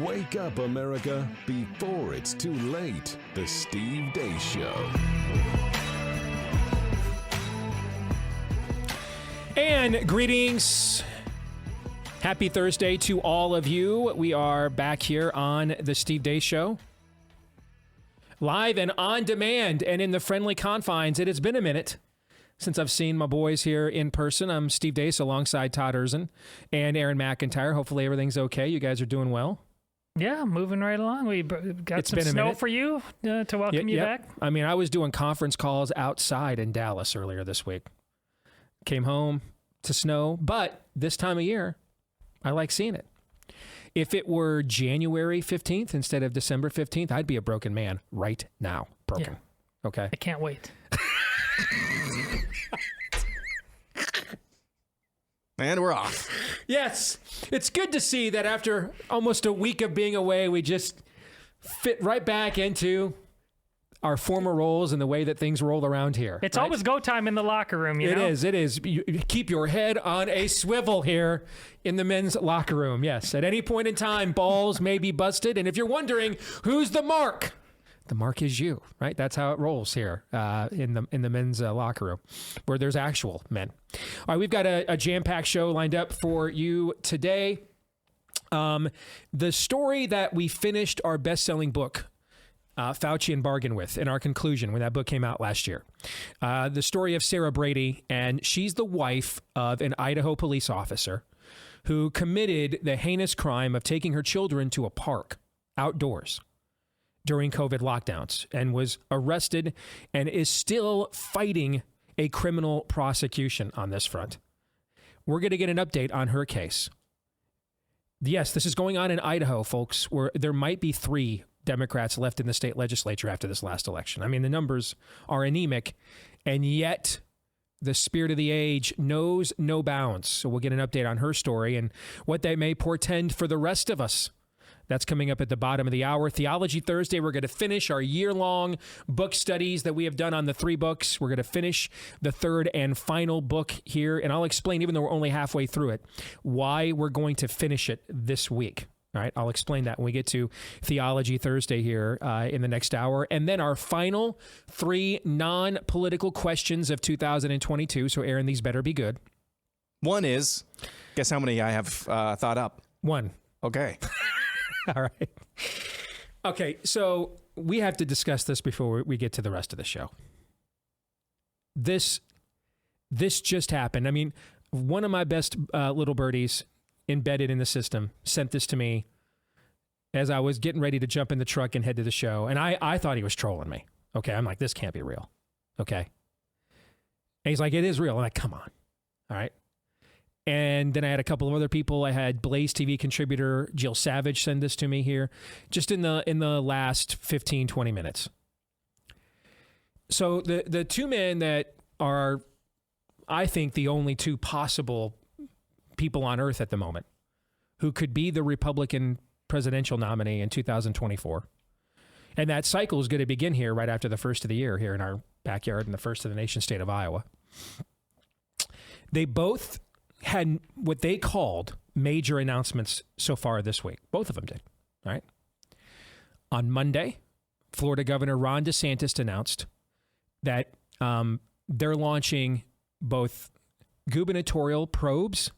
Wake up, America, before it's too late. The Steve Deace Show. And greetings. Happy Thursday to all of you. We are back here on the Steve Deace Show. Live and on demand and in the friendly confines. It has been a minute since I've seen my boys here in person. I'm Steve Deace alongside Todd Erzin and Aaron McIntyre. Hopefully everything's okay. You guys are doing well. Yeah, moving right along. We got It's some been a snow minute. for you to welcome you back. I mean, I was doing conference calls outside in Dallas earlier this week. Came home to snow, but this time of year, I like seeing it. If it were January 15th instead of December 15th, I'd be a broken man right now. Broken. Yeah. Okay. I can't wait. And we're off. Yes. It's good to see that after almost a week of being away, we just fit right back into our former roles and the way that things roll around here. It's always go time in the locker room, you know? It is. You keep your head on a swivel here in the men's locker room. Yes. At any point in time, balls may be busted. And if you're wondering, who's the mark? The mark is you, right? That's how it rolls here in the men's locker room, where there's actual men. All right, we've got a jam-packed show lined up for you today. The story that we finished our best-selling book, Fauci and Bargain With, in our conclusion when that book came out last year. The story of Sara Brady, and she's the wife of an Idaho police officer who committed the heinous crime of taking her children to a park outdoors during COVID lockdowns and was arrested and is still fighting a criminal prosecution on this front. We're going to get an update on her case. Yes, this is going on in Idaho, folks, where there might be 3 Democrats left in the state legislature after this last election. I mean, the numbers are anemic, and yet the spirit of the age knows no bounds. So we'll get an update on her story and what that may portend for the rest of us. That's coming up at the bottom of the hour. Theology Thursday, we're going to finish our year-long book studies that we have done on the 3 books. We're going to finish the 3rd and final book here, and I'll explain, even though we're only halfway through it, why we're going to finish it this week. All right, I'll explain that when we get to Theology Thursday here in the next hour. And then our final 3 non-political questions of 2022. So, Aaron, these better be good. One is, guess how many I have thought up? 1. Okay. All right. Okay, so we have to discuss this before we get to the rest of the show. This just happened. I mean, one of my best little birdies embedded in the system sent this to me as I was getting ready to jump in the truck and head to the show. And I thought he was trolling me. Okay, I'm like, this can't be real. Okay. And he's like, it is real. I'm like, come on. All right. And then I had a couple of other people. I had Blaze TV contributor Jill Savage send this to me here just in the last 15, 20 minutes. So the 2 men that are, I think, the only 2 possible people on earth at the moment who could be the Republican presidential nominee in 2024. And that cycle is going to begin here right after the first of the year here in our backyard in the first of the nation state of Iowa. They both had what they called major announcements so far this week. Both of them did, right? On Monday, Florida Governor Ron DeSantis announced that they're launching both gubernatorial probes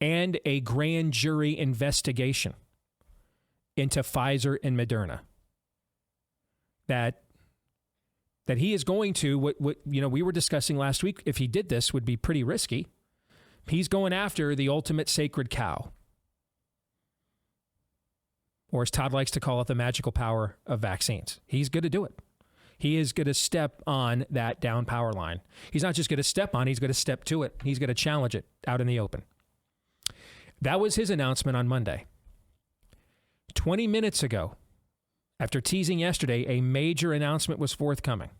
and a grand jury investigation into Pfizer and Moderna. That he is going to, what we were discussing last week, if he did this, would be pretty risky. He's going after the ultimate sacred cow. Or as Todd likes to call it, the magical power of vaccines. He's going to do it. He is going to step on that down power line. He's not just going to step on, he's going to step to it. He's going to challenge it out in the open. That was his announcement on Monday. 20 minutes ago, after teasing yesterday, a major announcement was forthcoming.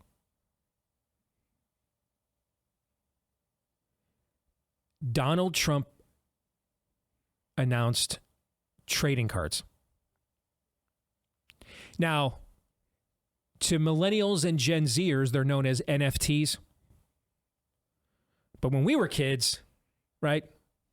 Donald Trump announced trading cards. Now, to millennials and Gen Zers, they're known as NFTs. But when we were kids, right,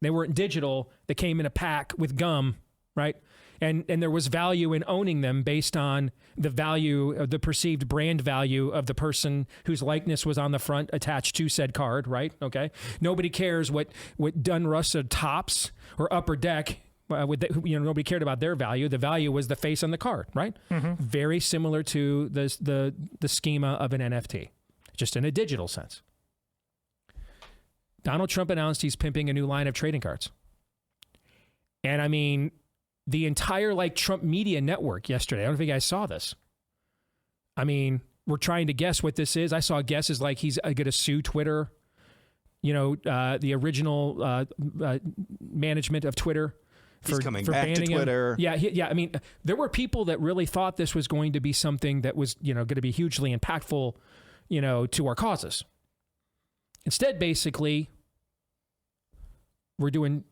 they weren't digital. They came in a pack with gum right? And there was value in owning them based on the value of the perceived brand value of the person whose likeness was on the front attached to said card, right? Okay. Nobody cares what Dunruss or Tops or Upper Deck, nobody cared about their value. The value was the face on the card, right? Mm-hmm. Very similar to the schema of an NFT, just in a digital sense. Donald Trump announced he's pimping a new line of trading cards. And I mean, the entire Trump media network yesterday, I don't know if you guys saw this. I mean, we're trying to guess what this is. I saw guesses like he's going to sue Twitter, the original management of Twitter. He's coming back to Twitter. Him. Yeah. I mean, there were people that really thought this was going to be something that was, going to be hugely impactful, to our causes. Instead, basically, we're doing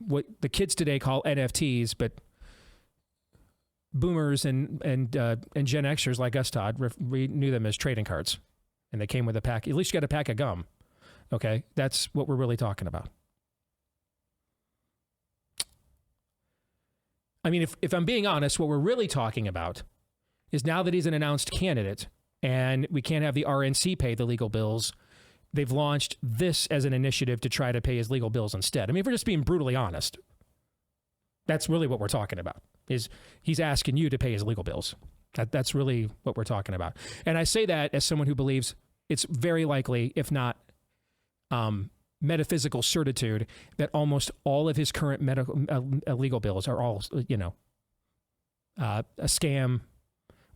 what the kids today call NFTs, but boomers and Gen Xers like us, Todd, we knew them as trading cards, and they came with a pack. At least you got a pack of gum. Okay, that's what we're really talking about. I mean, if I'm being honest, what we're really talking about is now that he's an announced candidate and we can't have the RNC pay the legal bills, they've launched this as an initiative to try to pay his legal bills instead. I mean, if we're just being brutally honest, that's really what we're talking about, is he's asking you to pay his legal bills. That's really what we're talking about. And I say that as someone who believes it's very likely, if not metaphysical certitude, that almost all of his current legal bills are all, a scam,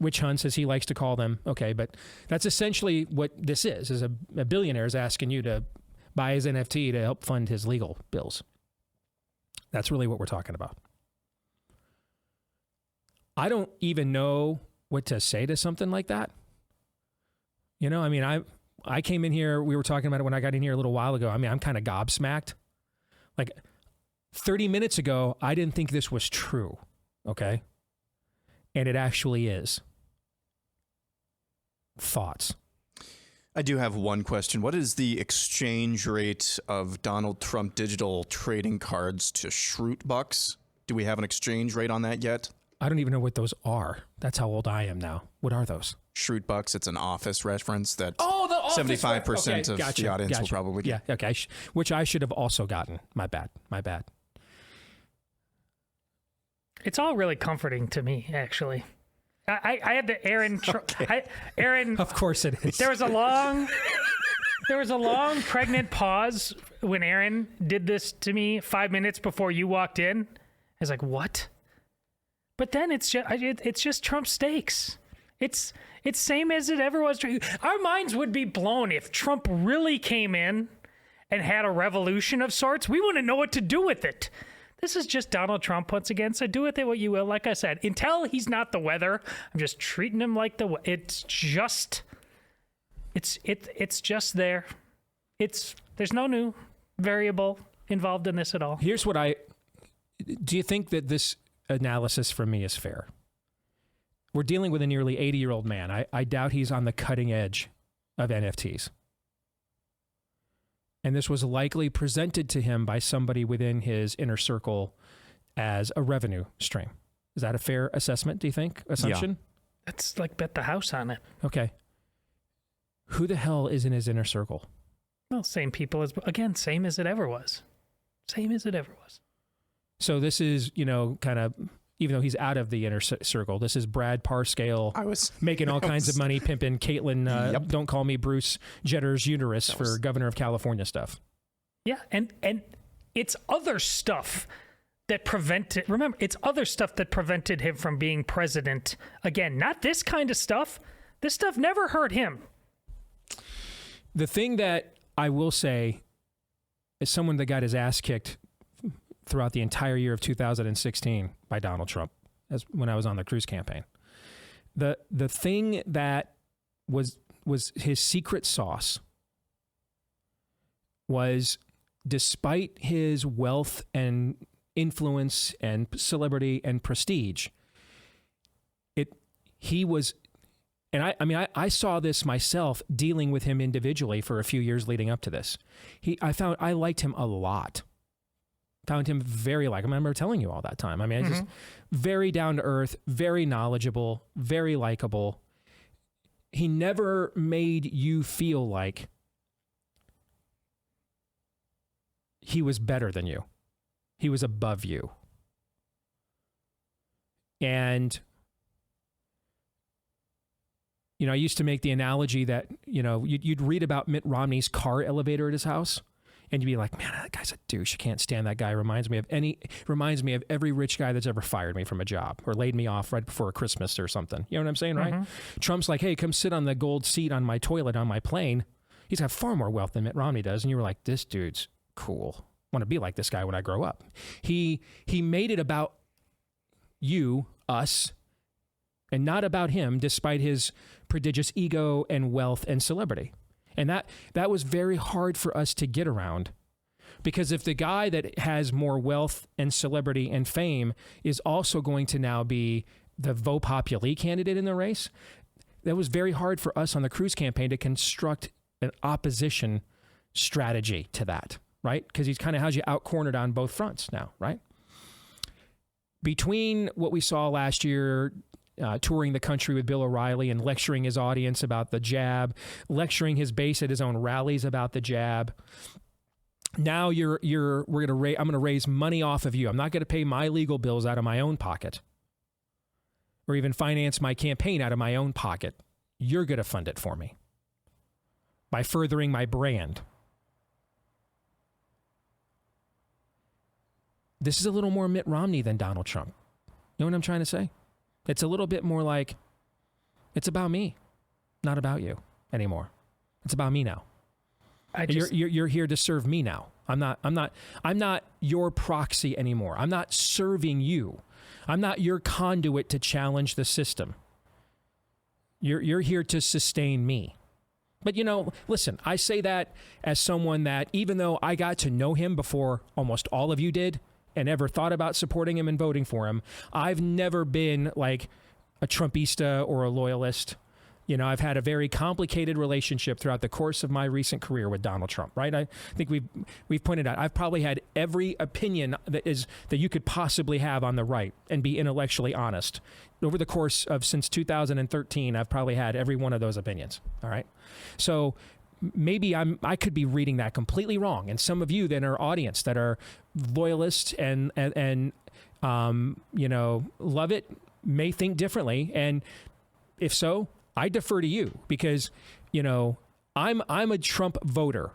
witch hunts, as he likes to call them. Okay, but that's essentially what this is a billionaire is asking you to buy his NFT to help fund his legal bills. That's really what we're talking about. I don't even know what to say to something like that. I mean, I came in here, we were talking about it when I got in here a little while ago. I mean, I'm kind of gobsmacked. 30 minutes ago, I didn't think this was true, okay? And it actually is. Thoughts? I do have one question. What is the exchange rate of Donald Trump digital trading cards to Schrute bucks? Do we have an exchange rate on that yet? I don't even know what those are. That's how old I am now. What are those? Schrute bucks. It's an Office reference that the Office 75% of the audience will probably get. Yeah, okay. Which I should have also gotten. My bad. It's all really comforting to me, actually. I had the Aaron. Aaron. Of course it is. There was a long pregnant pause when Aaron did this to me 5 minutes before you walked in. I was like, what? But then it's just Trump steaks. It's same as it ever was. Our minds would be blown if Trump really came in and had a revolution of sorts. We wouldn't know what to do with it. This is just Donald Trump once again. So do with it what you will. Like I said, until he's not the weather, I'm just treating him like it's just there. There's no new variable involved in this at all. Here's what do you think that this analysis from me is fair? We're dealing with a nearly 80-year-old man. I doubt he's on the cutting edge of NFTs. And this was likely presented to him by somebody within his inner circle as a revenue stream. Is that a fair assessment, do you think? Assumption? Yeah. That's like bet the house on it. Okay. Who the hell is in his inner circle? Well, same people same as it ever was. Same as it ever was. So this is, kind of, even though he's out of the inner circle, this is Brad Parscale making all kinds of money, pimping Caitlyn, don't call me Bruce Jenner's uterus for governor of California stuff. Yeah, and it's other stuff that prevented him from being president. Again, not this kind of stuff. This stuff never hurt him. The thing that I will say, as someone that got his ass kicked throughout the entire year of 2016 by Donald Trump, when I was on the Cruz campaign, the thing that was his secret sauce was, despite his wealth and influence and celebrity and prestige, he was, and I saw this myself dealing with him individually for a few years leading up to this. I found I liked him a lot. Found him very I remember telling you all that time. I mean, just very down to earth, very knowledgeable, very likable. He never made you feel like he was better than you. He was above you. And, you know, I used to make the analogy that, you know, you'd read about Mitt Romney's car elevator at his house, and you'd be like, man, that guy's a douche. I can't stand that guy. Reminds me of every rich guy that's ever fired me from a job or laid me off right before Christmas or something. You know what I'm saying, right? Trump's like, hey, come sit on the gold seat on my toilet on my plane. He's got far more wealth than Mitt Romney does. And you were like, this dude's cool. I want to be like this guy when I grow up. He made it about you, us, and not about him, despite his prodigious ego and wealth and celebrity. And that was very hard for us to get around, because if the guy that has more wealth and celebrity and fame is also going to now be the vote populi candidate in the race, that was very hard for us on the Cruz campaign to construct an opposition strategy to that, right? Because he's kind of has you out-cornered on both fronts now, right? Between what we saw last year, touring the country with Bill O'Reilly and lecturing his audience about the jab, lecturing his base at his own rallies about the jab. Now I'm going to raise money off of you. I'm not going to pay my legal bills out of my own pocket, or even finance my campaign out of my own pocket. You're going to fund it for me by furthering my brand. This is a little more Mitt Romney than Donald Trump. You know what I'm trying to say? It's a little bit more like, it's about me, not about you anymore. It's about me now. You're here to serve me now. I'm not your proxy anymore. I'm not serving you. I'm not your conduit to challenge the system. You're here to sustain me. But, you know, listen, I say that as someone that, even though I got to know him before almost all of you did, and ever thought about supporting him and voting for him, I've never been like a Trumpista or a loyalist. You know, I've had a very complicated relationship throughout the course of my recent career with Donald Trump, right? I think we've pointed out, I've probably had every opinion that you could possibly have on the right and be intellectually honest. Over the course of since 2013, I've probably had every one of those opinions, all right? So maybe I could be reading that completely wrong. And some of you that are audience that are loyalists and you know, love it, may think differently. And if so, I defer to you, because, you know, I'm a Trump voter,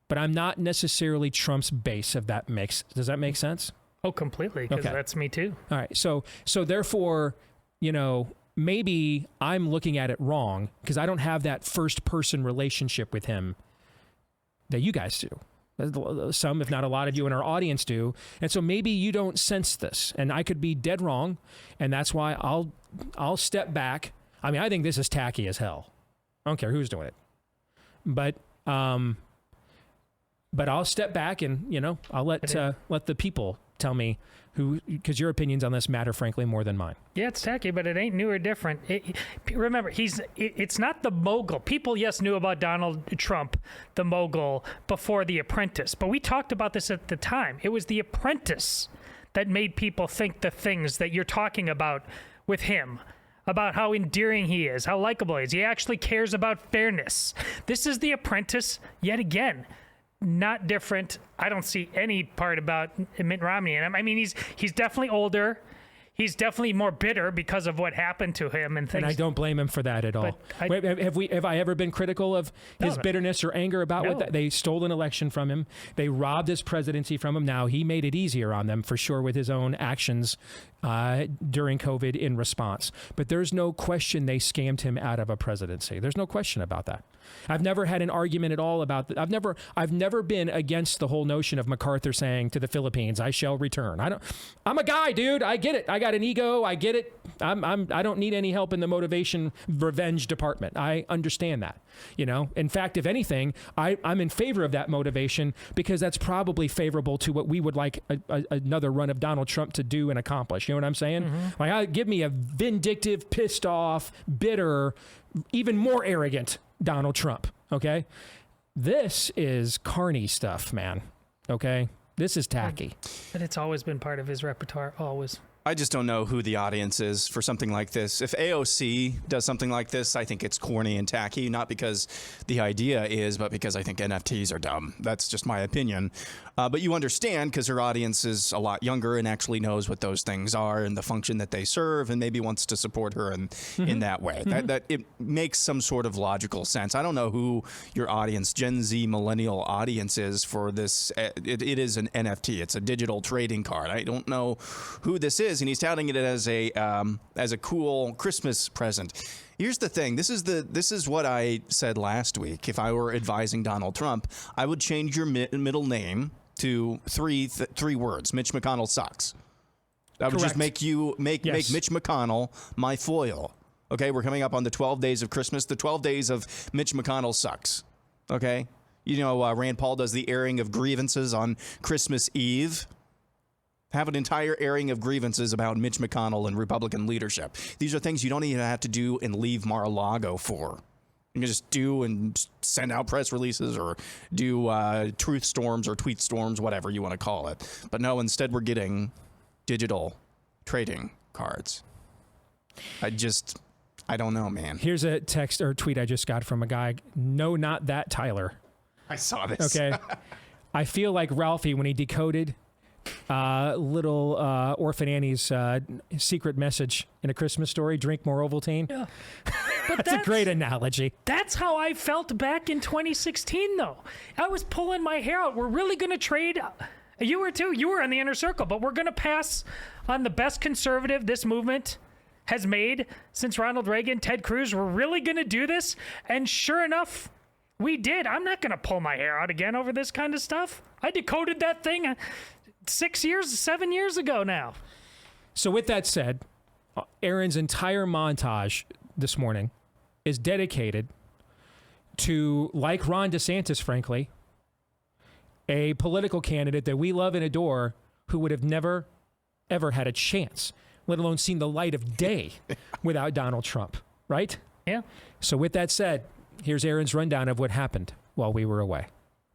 but I'm not necessarily Trump's base, if that makes, does that make sense? Oh, completely. Because that's me too. All right. So therefore, you know, maybe I'm looking at it wrong because I don't have that first person relationship with him that you guys do. Some, if not a lot of you in our audience do. And so maybe you don't sense this, and I could be dead wrong. And that's why I'll step back. I mean, I think this is tacky as hell. I don't care who's doing it, but I'll step back and, you know, I'll let the people tell me because your opinions on this matter, frankly, more than mine. Yeah, it's tacky, but it ain't new or different. Remember, it's not the mogul. People, yes, knew about Donald Trump, the mogul, before The Apprentice, but we talked about this at the time. It was The Apprentice that made people think the things that you're talking about with him, about how endearing he is, how likable he is. He actually cares about fairness. This is The Apprentice yet again. Not different. I don't see any part about Mitt Romney in him. I mean, he's definitely older. He's definitely more bitter because of what happened to him and things. And I don't blame him for that at all. Have I ever been critical of his bitterness or anger about what they stole an election from him? They robbed his presidency from him. Now, he made it easier on them for sure with his own actions during COVID in response. But there's no question they scammed him out of a presidency. There's no question about that. I've never had an argument at all about that. I've never been against the whole notion of MacArthur saying to the Philippines, "I shall return." I'm a guy, dude. I get it. I got an ego. I get it. I don't need any help in the motivation revenge department. I understand that. You know, in fact, if anything, I'm in favor of that motivation because that's probably favorable to what we would like another run of Donald Trump to do and accomplish. You know what I'm saying? Mm-hmm. Like, give me a vindictive, pissed off, bitter, even more arrogant Donald Trump. Okay. This is carny stuff, man. Okay. This is tacky. But it's always been part of his repertoire, always. I just don't know who the audience is for something like this. If AOC does something like this, I think it's corny and tacky, not because the idea is, but because I think NFTs are dumb. That's just my opinion. But you understand because her audience is a lot younger and actually knows what those things are and the function that they serve and maybe wants to support her in that way. That it makes some sort of logical sense. I don't know who your audience, Gen Z millennial audience is for this. It is an NFT. It's a digital trading card. I don't know who this is. And he's touting it as a cool Christmas present. Here's the thing. This is what I said last week. If I were advising Donald Trump, I would change your middle name to three words. Mitch McConnell sucks. That would just make make Mitch McConnell my foil. Okay, we're coming up on the 12 days of Christmas. The 12 days of Mitch McConnell sucks. Okay, you know Rand Paul does the airing of grievances on Christmas Eve. Have an entire airing of grievances about Mitch McConnell and Republican leadership. These are things you don't even have to do and leave Mar-a-Lago for. You can just do and send out press releases or do truth storms or tweet storms, whatever you want to call it. But no, instead we're getting digital trading cards. I don't know, man. Here's a text or tweet I just got from a guy. No, not that Tyler. I saw this. Okay. I feel like Ralphie when he decoded little Orphan Annie's secret message in A Christmas Story, drink more Ovaltine. Yeah. But that's a great analogy. That's how I felt back in 2016, though. I was pulling my hair out. We're really going to trade. You were too. You were in the inner circle, but we're going to pass on the best conservative this movement has made since Ronald Reagan, Ted Cruz. We're really going to do this. And sure enough, we did. I'm not going to pull my hair out again over this kind of stuff. I decoded that thing 7 years ago now. So with that said, Aaron's entire montage this morning is dedicated to, like Ron DeSantis, frankly, a political candidate that we love and adore who would have never, ever had a chance, let alone seen the light of day without Donald Trump, right? Yeah. So with that said, here's Aaron's rundown of what happened while we were away.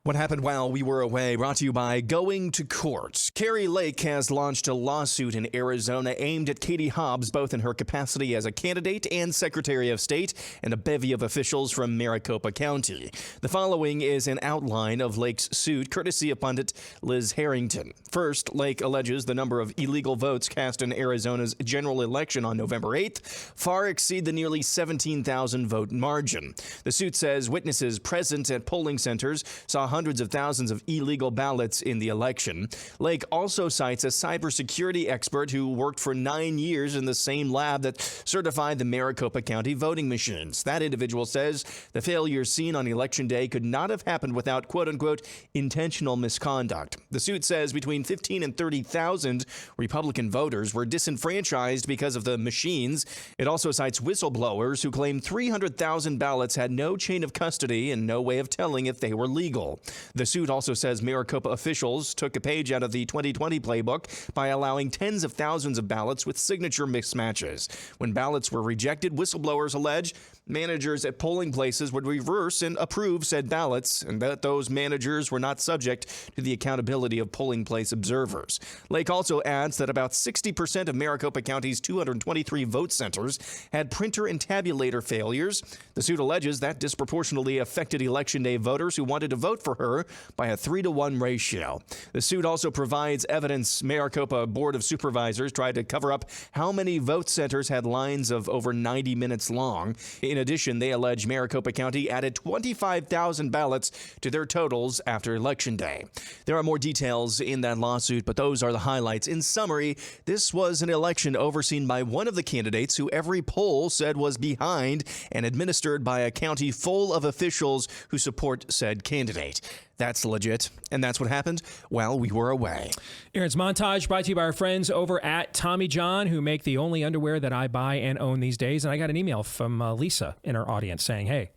What happened while we were away, brought to you by Going to Court. Kari Lake has launched a lawsuit in Arizona aimed at Katie Hobbs, both in her capacity as a candidate and Secretary of State, and a bevy of officials from Maricopa County. The following is an outline of Lake's suit, courtesy of pundit Liz Harrington. First, Lake alleges the number of illegal votes cast in Arizona's general election on November 8th far exceed the nearly 17,000 vote margin. The suit says witnesses present at polling centers saw hundreds of thousands of illegal ballots in the election. Lake also cites a cybersecurity expert who worked for 9 years in the same lab that certified the Maricopa County voting machines. That individual says the failures seen on Election Day could not have happened without quote-unquote intentional misconduct. The suit says between 15 and 30,000 Republican voters were disenfranchised because of the machines. It also cites whistleblowers who claim 300,000 ballots had no chain of custody and no way of telling if they were legal. The suit also says Maricopa officials took a page out of the 2020 playbook by allowing tens of thousands of ballots with signature mismatches. When ballots were rejected, whistleblowers allege managers at polling places would reverse and approve said ballots, and that those managers were not subject to the accountability of polling place observers. Lake also adds that about 60% of Maricopa County's 223 vote centers had printer and tabulator failures. The suit alleges that disproportionately affected Election Day voters who wanted to vote for her by a 3-to-1 ratio. The suit also provides evidence Maricopa Board of Supervisors tried to cover up how many vote centers had lines of over 90 minutes long. In addition, they allege Maricopa County added 25,000 ballots to their totals after Election Day. There are more details in that lawsuit, but those are the highlights. In summary, this was an election overseen by one of the candidates who every poll said was behind and administered by a county full of officials who support said candidate. That's legit, and that's what happened while we were away. Aaron's montage brought to you by our friends over at Tommy John, who make the only underwear that I buy and own these days. And I got an email from Lisa in our audience saying, hey,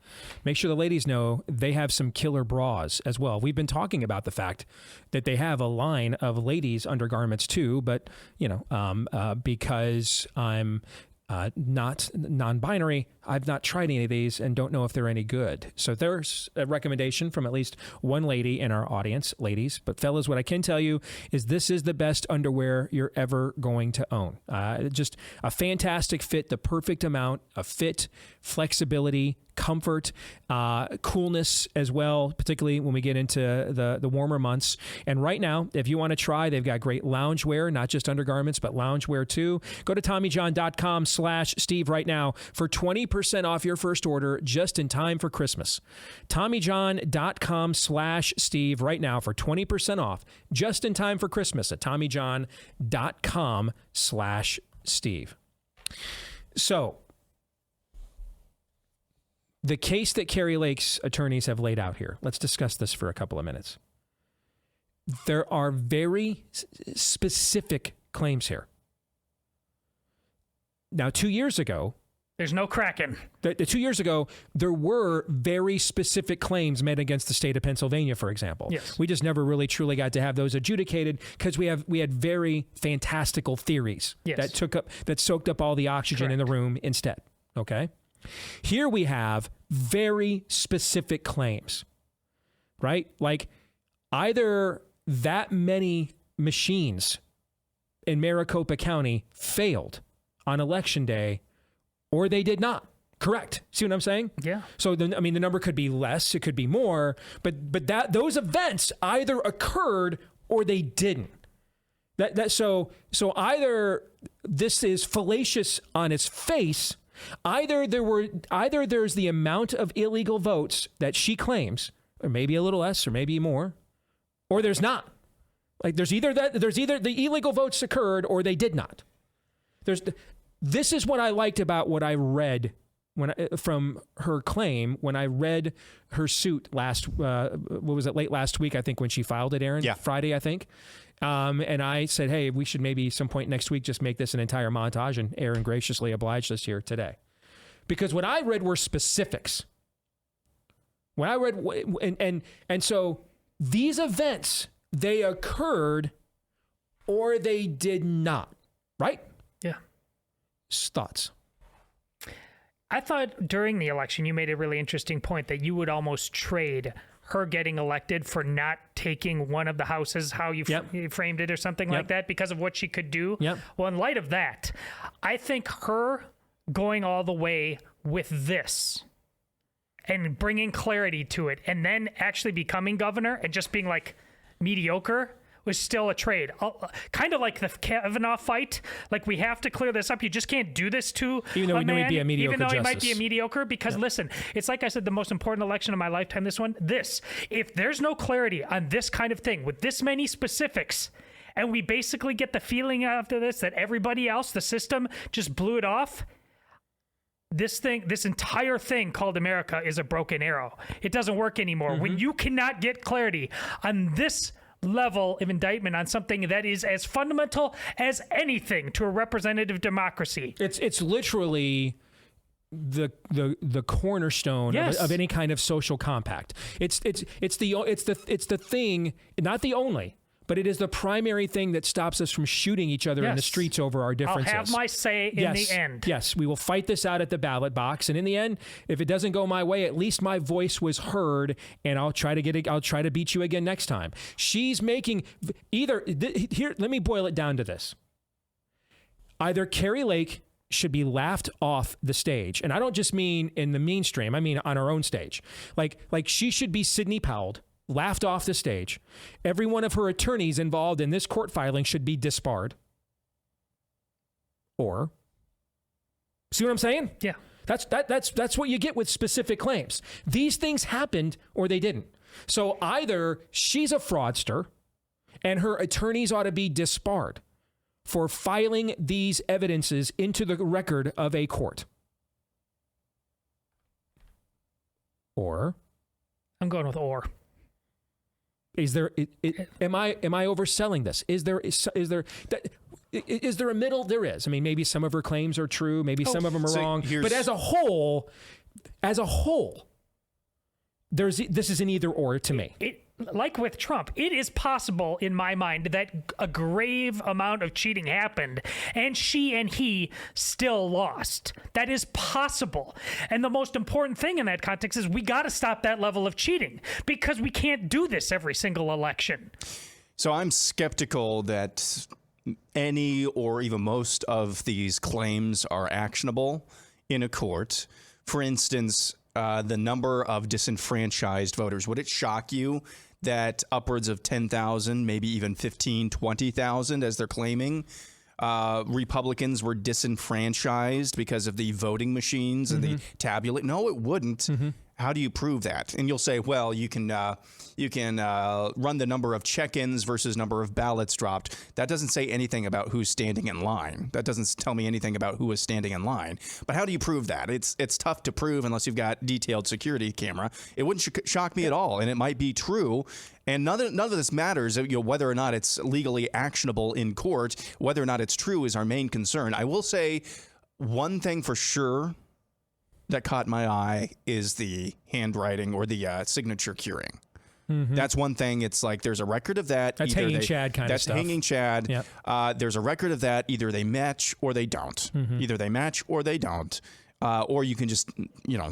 make sure the ladies know they have some killer bras as well. We've been talking about the fact that they have a line of ladies undergarments too, but, you know, because I'm not non-binary. I've not tried any of these and don't know if they're any good. So there's a recommendation from at least one lady in our audience, ladies. But fellas, what I can tell you is this is the best underwear you're ever going to own. Just a fantastic fit, the perfect amount of fit, flexibility, comfort, coolness as well, particularly when we get into the warmer months. And right now, if you want to try, they've got great loungewear, not just undergarments, but loungewear too. Go to TommyJohn.com/Steve right now for 20% off your first order just in time for Christmas. TommyJohn.com/Steve right now for 20% off just in time for Christmas at TommyJohn.com/Steve. So, the case that Kari Lake's attorneys have laid out here, let's discuss this for a couple of minutes. There are very specific claims here. Now, 2 years ago, there's no cracking. 2 years ago, there were very specific claims made against the state of Pennsylvania, for example. Yes. We just never really truly got to have those adjudicated because we had very fantastical theories that soaked up all the oxygen in the room instead. Okay? Here we have very specific claims, right? Like either that many machines in Maricopa County failed on election day or they did not. Correct. See what I'm saying? Yeah. So the number could be less, it could be more, but those events either occurred or they didn't. So either this is fallacious on its face. Either there's the amount of illegal votes that she claims, or maybe a little less, or maybe more, or there's not. Like there's either the illegal votes occurred or they did not. This is what I liked about what I read from her claim when I read her suit late last week, I think, when she filed it, Aaron? Yeah. Friday, I think. And I said, hey, we should maybe some point next week just make this an entire montage, and Aaron graciously obliged us here today. Because what I read were specifics. When I read, and so these events, they occurred or they did not, right? Yeah. Thoughts? I thought during the election, you made a really interesting point that you would almost trade her getting elected for not taking one of the houses, how you framed it or something like that, because of what she could do. Yep. Well, in light of that, I think her going all the way with this and bringing clarity to it and then actually becoming governor and just being like mediocre was still a trade. Kind of like the Kavanaugh fight. Like, we have to clear this up. You just can't do this to even though we know he'd be a mediocre even though justice. he might be a mediocre, because listen, it's like I said, the most important election of my lifetime, if there's no clarity on this kind of thing with this many specifics, and we basically get the feeling after this that everybody else, the system, just blew it off, this entire thing called America is a broken arrow. It doesn't work anymore. When you cannot get clarity on this level of indictment on something that is as fundamental as anything to a representative democracy. It's literally the cornerstone of any kind of social compact. It's the thing, not the only, but it is the primary thing that stops us from shooting each other in the streets over our differences. I'll have my say in the end. Yes, we will fight this out at the ballot box, and in the end, if it doesn't go my way, at least my voice was heard, and I'll try to beat you again next time. She's making here. Let me boil it down to this: either Kari Lake should be laughed off the stage, and I don't just mean in the mainstream. I mean on her own stage. Like she should be Sidney Powelled, laughed off the stage. Every one of her attorneys involved in this court filing should be disbarred. Or, see what I'm saying? Yeah. That's what you get with specific claims. These things happened or they didn't. So either she's a fraudster and her attorneys ought to be disbarred for filing these evidences into the record of a court. Or, I'm going with or. Is there? Am I overselling this? Is there a middle? There is. I mean, maybe some of her claims are true. Maybe some of them are wrong. But as a whole, this is an either or to me. like with Trump, it is possible in my mind that a grave amount of cheating happened and she and he still lost. That is possible. And the most important thing in that context is we got to stop that level of cheating because we can't do this every single election. So I'm skeptical that any or even most of these claims are actionable in a court. For instance, the number of disenfranchised voters. Would it shock you that upwards of 10,000, maybe even 15, 20,000, as they're claiming, Republicans were disenfranchised because of the voting machines and the tabulate? No, it wouldn't. How do you prove that? And you'll say, well, you can run the number of check-ins versus number of ballots dropped. That doesn't say anything about who's standing in line. That doesn't tell me anything about who is standing in line. But how do you prove that? It's tough to prove unless you've got detailed security camera. It wouldn't shock me at all, and it might be true. And none of this matters. Whether or not it's legally actionable in court, whether or not it's true is our main concern. I will say one thing for sure that caught my eye is the handwriting or the signature curing. That's one thing. It's like there's a record of that. That's hanging chad kind of stuff. That's hanging chad. Yep. There's a record of that. Either they match or they don't. Either they match or they don't. Or you can just,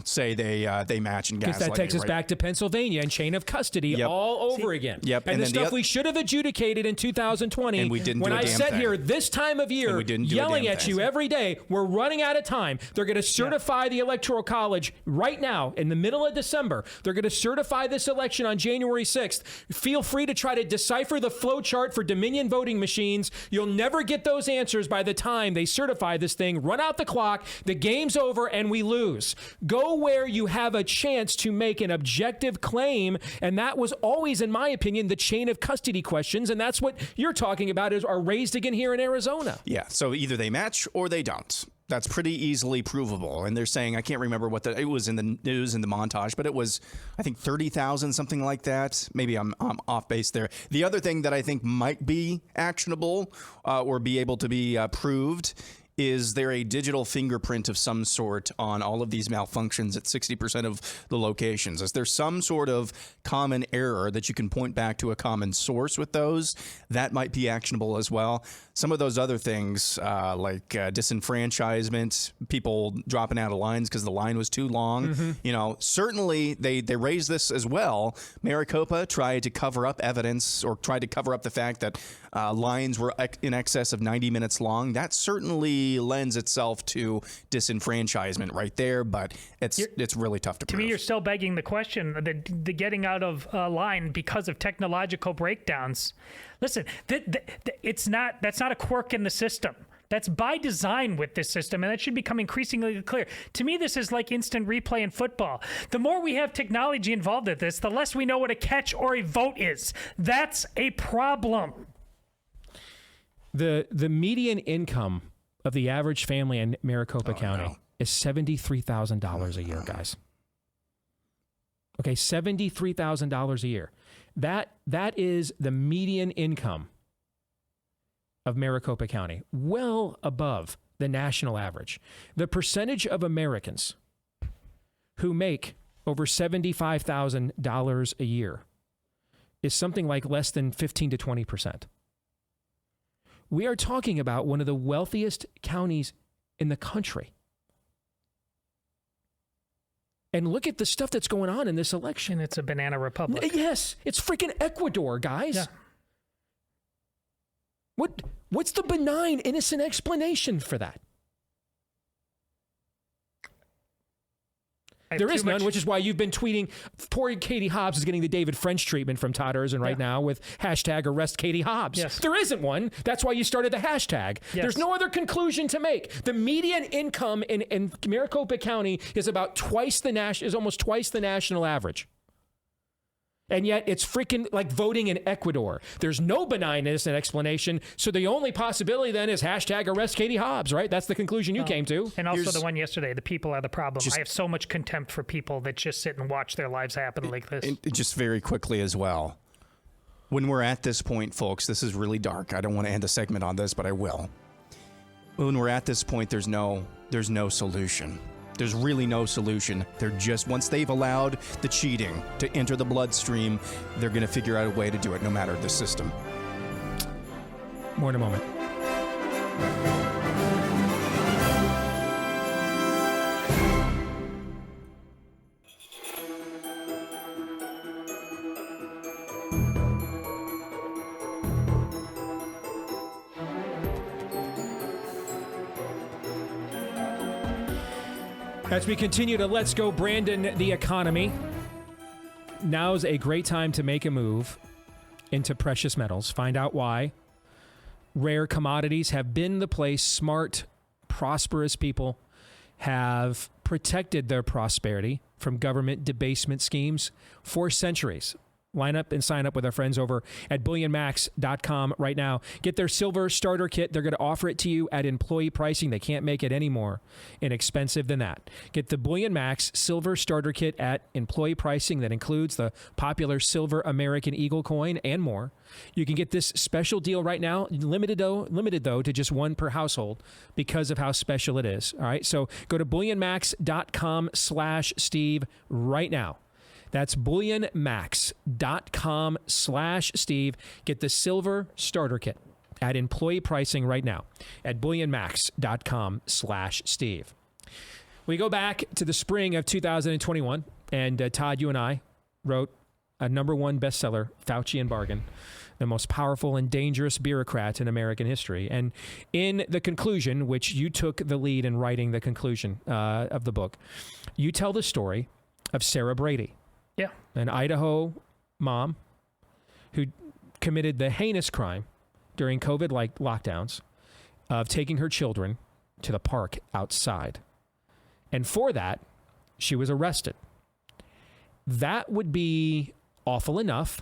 say they match and gaslight. Because that takes us back to Pennsylvania and chain of custody all over again. Yep. And the stuff we should have adjudicated in 2020. And we didn't when do a I damn sat thing. here this time of year yelling at you every day, we're running out of time. They're going to certify the Electoral College right now in the middle of December. They're going to certify this election on January 6th. Feel free to try to decipher the flow chart for Dominion voting machines. You'll never get those answers by the time they certify this thing. Run out the clock. The game's over and we lose. Go where you have a chance to make an objective claim, and that was always, in my opinion, the chain of custody questions, and that's what you're talking about are raised again here in Arizona. Yeah, so either they match or they don't. That's pretty easily provable. And they're saying, I can't remember what it was in the montage, but it was, I think, 30,000, something like that. Maybe I'm off base there. The other thing that I think might be actionable or be able to be proved is there a digital fingerprint of some sort on all of these malfunctions at 60% of the locations? Is there some sort of common error that you can point back to a common source with those? That might be actionable as well. Some of those other things like disenfranchisement, people dropping out of lines because the line was too long. Certainly they raised this as well. Maricopa tried to cover up evidence or tried to cover up the fact that lines were in excess of 90 minutes long. That certainly lends itself to disenfranchisement right there, but it's really tough to prove. To me, you're still begging the question, the getting out of line because of technological breakdowns. Listen, that's not a quirk in the system. That's by design with this system, and that should become increasingly clear. To me, this is like instant replay in football. The more we have technology involved in this, the less we know what a catch or a vote is. That's a problem. The median income of the average family in Maricopa County is $73,000 a year, guys. Okay, $73,000 a year. That is the median income of Maricopa County, well above the national average. The percentage of Americans who make over $75,000 a year is something like less than 15 to 20%. We are talking about one of the wealthiest counties in the country. And look at the stuff that's going on in this election. It's a banana republic. Yes, it's freaking Ecuador, guys. Yeah. What's the benign, innocent explanation for that? There is none, which is why you've been tweeting. Poor Katie Hobbs is getting the David French treatment from Todd Erzin right now with hashtag arrest Katie Hobbs. Yes. There isn't one. That's why you started the hashtag. Yes. There's no other conclusion to make. The median income in Maricopa County is almost twice the national average. And yet it's freaking like voting in Ecuador. There's no benign innocent explanation. So the only possibility then is hashtag arrest Katie Hobbs, right? That's the conclusion you came to. And also the one yesterday, the people are the problem. I have so much contempt for people that just sit and watch their lives happen like this. And just very quickly as well. When we're at this point, folks, this is really dark. I don't want to end a segment on this, but I will. When we're at this point, there's no solution. There's really no solution. They're just, once they've allowed the cheating to enter the bloodstream, they're going to figure out a way to do it no matter the system. More in a moment. As we continue to Let's Go Brandon the economy, now's a great time to make a move into precious metals. Find out why rare commodities have been the place smart, prosperous people have protected their prosperity from government debasement schemes for centuries. Line up and sign up with our friends over at bullionmax.com right now. Get their silver starter kit. They're going to offer it to you at employee pricing. They can't make it any more inexpensive than that. Get the Bullion Max silver starter kit at employee pricing that includes the popular silver American Eagle coin and more. You can get this special deal right now, limited though to just one per household because of how special it is. All right, so go to bullionmax.com/Steve right now. That's bullionmax.com/Steve. Get the silver starter kit at employee pricing right now at bullionmax.com/Steve. We go back to the spring of 2021, and Todd, you and I wrote a #1 bestseller, Fauci and Bargain, the most powerful and dangerous bureaucrat in American history. And in the conclusion, which you took the lead in writing the conclusion of the book, you tell the story of Sara Brady. Yeah. An Idaho mom who committed the heinous crime during COVID-like lockdowns of taking her children to the park outside. And for that, she was arrested. That would be awful enough,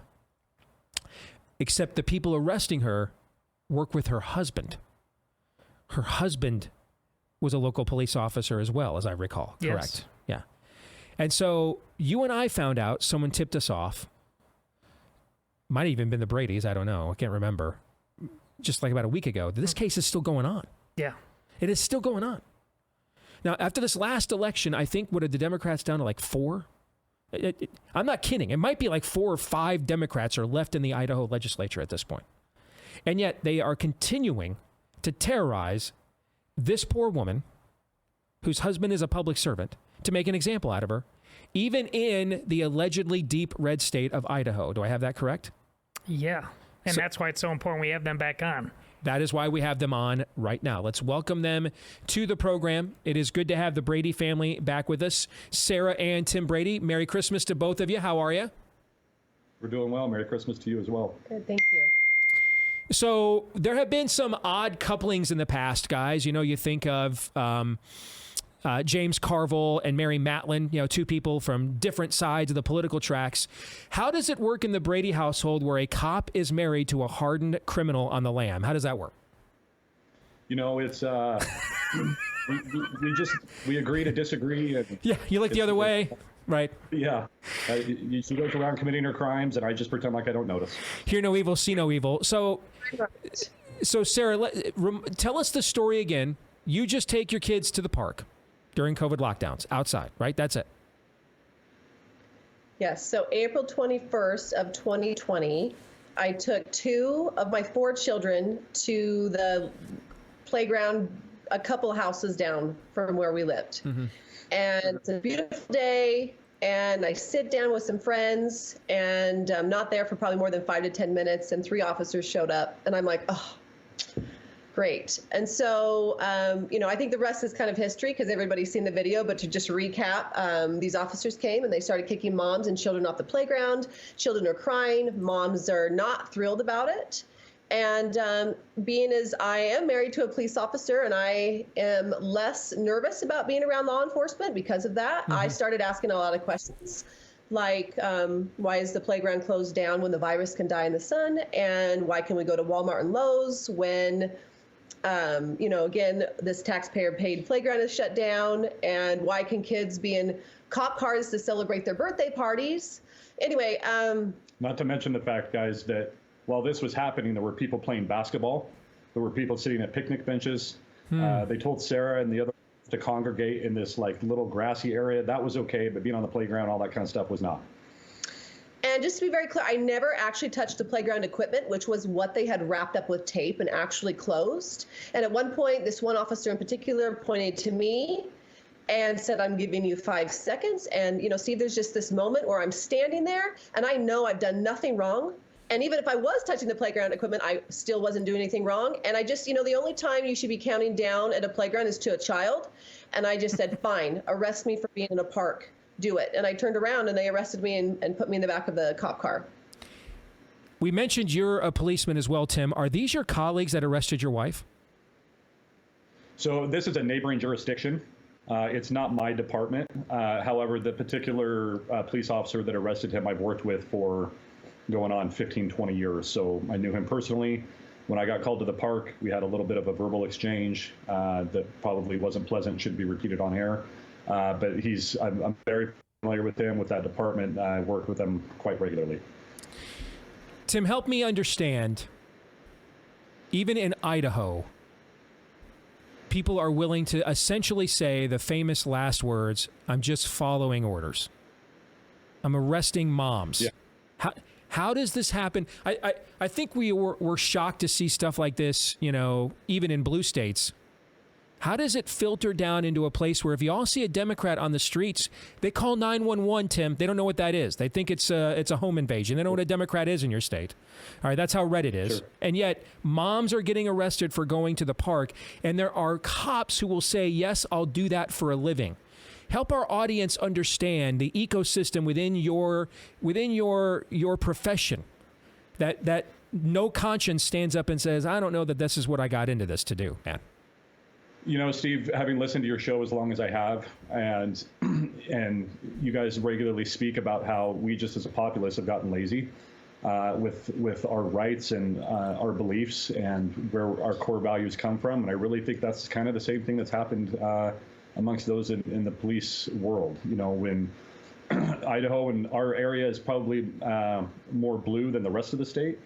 except the people arresting her work with her husband. Her husband was a local police officer as well, as I recall. Yes. Correct. Yeah. And so you and I found out, someone tipped us off. Might have even been the Bradys. I don't know. I can't remember. Just like about a week ago. This case is still going on. Yeah. It is still going on. Now, after this last election, I think, what are the Democrats down to, like 4? I'm not kidding. It might be like 4 or 5 Democrats are left in the Idaho legislature at this point. And yet they are continuing to terrorize this poor woman whose husband is a public servant to make an example out of her, even in the allegedly deep red state of Idaho. Do I have that correct? Yeah. And that's why it's so important we have them back on. That is why we have them on right now. Let's welcome them to the program. It is good to have the Brady family back with us. Sara and Tim Brady, Merry Christmas to both of you. How are you? We're doing well. Merry Christmas to you as well. Good, thank you. So there have been some odd couplings in the past, guys. You know, you think of James Carville and Mary Matlin, you know, 2 people from different sides of the political tracks. How does it work in the Brady household where a cop is married to a hardened criminal on the lam? How does that work? You know, it's we agree to disagree. And yeah, you look the other way, right? Yeah, she goes around committing her crimes, and I just pretend like I don't notice. Hear no evil, see no evil. So Sara, tell us the story again. You just take your kids to the park during COVID lockdowns, outside, right? That's it. Yes, so April 21st of 2020, I took 2 of my 4 children to the playground a couple houses down from where we lived. Mm-hmm. And it's a beautiful day, and I sit down with some friends, and I'm not there for probably more than 5 to 10 minutes, and 3 officers showed up, and I'm like, oh, great. And so, you know, I think the rest is kind of history because everybody's seen the video, but to just recap, these officers came and they started kicking moms and children off the playground. Children are crying. Moms are not thrilled about it. And being as I am married to a police officer and I am less nervous about being around law enforcement because of that, mm-hmm. I started asking a lot of questions. Like, why is the playground closed down when the virus can die in the sun? And why can we go to Walmart and Lowe's when you know, again, this taxpayer-paid playground is shut down, and why can kids be in cop cars to celebrate their birthday parties? Anyway, not to mention the fact, guys, that while this was happening, there were people playing basketball. There were people sitting at picnic benches. They told Sara and the other to congregate in this like little grassy area, that was okay, but being on the playground, all that kind of stuff was not. And just to be very clear, I never actually touched the playground equipment, which was what they had wrapped up with tape and actually closed. And at one point, this one officer in particular pointed to me and said, I'm giving you 5 seconds. And, Steve, there's just this moment where I'm standing there and I know I've done nothing wrong. And even if I was touching the playground equipment, I still wasn't doing anything wrong. And I just, the only time you should be counting down at a playground is to a child. And I just said, fine, arrest me for being in a park. Do it. And I turned around and they arrested me and put me in the back of the cop car. We mentioned you're a policeman as well, Tim. Are these your colleagues that arrested your wife? So this is a neighboring jurisdiction. It's not my department. However, the particular police officer that arrested him, I've worked with for going on 15, 20 years. So I knew him personally. When I got called to the park, we had a little bit of a verbal exchange that probably wasn't pleasant, shouldn't be repeated on air. But I'm very familiar with him, with that department. I work with them quite regularly. Tim, help me understand. Even in Idaho, people are willing to essentially say the famous last words, I'm just following orders. I'm arresting moms. Yeah. How does this happen? I think we're shocked to see stuff like this, even in blue states. How does it filter down into a place where if you all see a Democrat on the streets, they call 911, Tim. They don't know what that is. They think it's a home invasion. They don't know what a Democrat is in your state. All right, that's how red it is. Sure. And yet moms are getting arrested for going to the park, and there are cops who will say, yes, I'll do that for a living. Help our audience understand the ecosystem within your profession. That no conscience stands up and says, I don't know that this is what I got into this to do, man. Steve, having listened to your show as long as I have, and you guys regularly speak about how we just as a populace have gotten lazy with our rights and our beliefs and where our core values come from. And I really think that's kind of the same thing that's happened amongst those in the police world. When Idaho and our area is probably more blue than the rest of the state.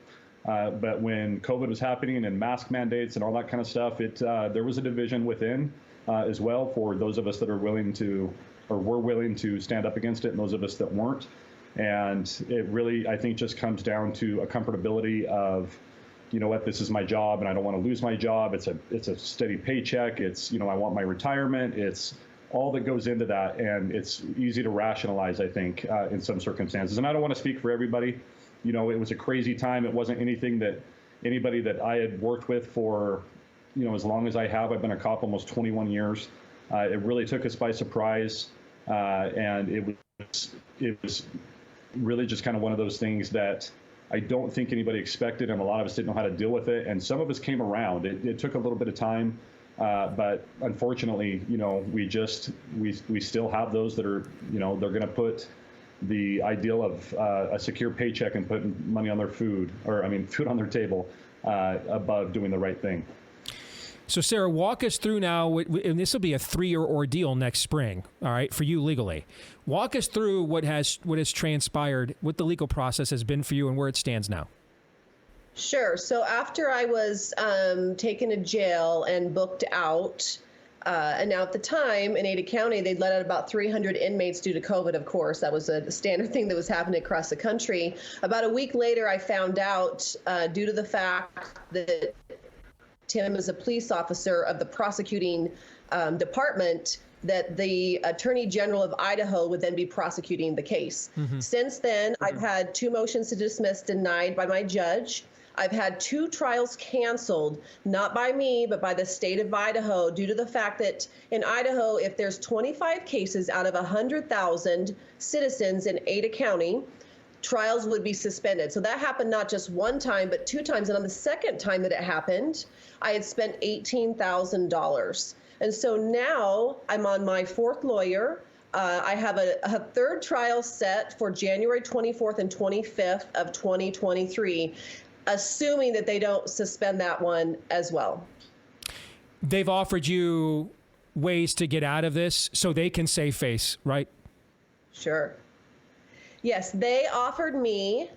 But when COVID was happening and mask mandates and all that kind of stuff, there was a division within as well for those of us that are willing to, or were willing to stand up against it, and those of us that weren't. And it really, I think, just comes down to a comfortability of, this is my job and I don't want to lose my job. It's a steady paycheck. It's, I want my retirement. It's all that goes into that. And it's easy to rationalize, I think, in some circumstances. And I don't want to speak for everybody. It was a crazy time. It wasn't anything that anybody that I had worked with for, as long as I have. I've been a cop almost 21 years. It really took us by surprise. And it was really just kind of one of those things that I don't think anybody expected. And a lot of us didn't know how to deal with it. And some of us came around. It took a little bit of time. But unfortunately, we still have those that are, they're going to put the ideal of a secure paycheck and putting money on their food on their table above doing the right thing. So, Sara, walk us through now, and this will be a 3-year ordeal next spring, all right, for you legally. Walk us through what has transpired, what the legal process has been for you and where it stands now. Sure. So after I was taken to jail and booked out, and now at the time in Ada County, they'd let out about 300 inmates due to COVID, of course. That was a standard thing that was happening across the country. About a week later, I found out due to the fact that Tim is a police officer of the prosecuting department, that the Attorney General of Idaho would then be prosecuting the case. Mm-hmm. Since then, I've had 2 motions to dismiss denied by my judge. I've had 2 trials canceled, not by me, but by the state of Idaho, due to the fact that in Idaho, if there's 25 cases out of 100,000 citizens in Ada County, trials would be suspended. So that happened not just one time, but 2 times. And on the second time that it happened, I had spent $18,000. And so now I'm on my 4th lawyer. I have a 3rd trial set for January 24th and 25th of 2023. Assuming that they don't suspend that one as well. They've offered you ways to get out of this so they can save face, right? Sure. Yes, they offered me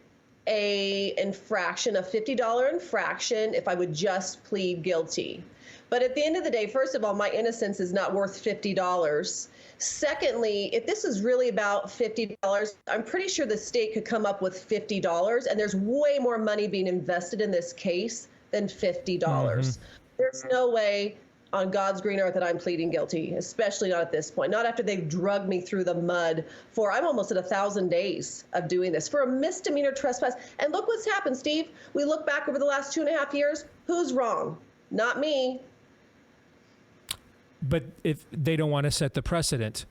a $50 infraction if I would just plead guilty. But at the end of the day, first of all, my innocence is not worth $50. Secondly, if this is really about $50, I'm pretty sure the state could come up with $50, and there's way more money being invested in this case than $50. There's no way on God's green earth that I'm pleading guilty, especially not at this point. Not after they've drugged me through the mud for, I'm almost at 1,000 days of doing this for a misdemeanor trespass. And look what's happened, Steve. We look back over the last 2.5 years. Who's wrong? Not me. But if they don't want to set the precedent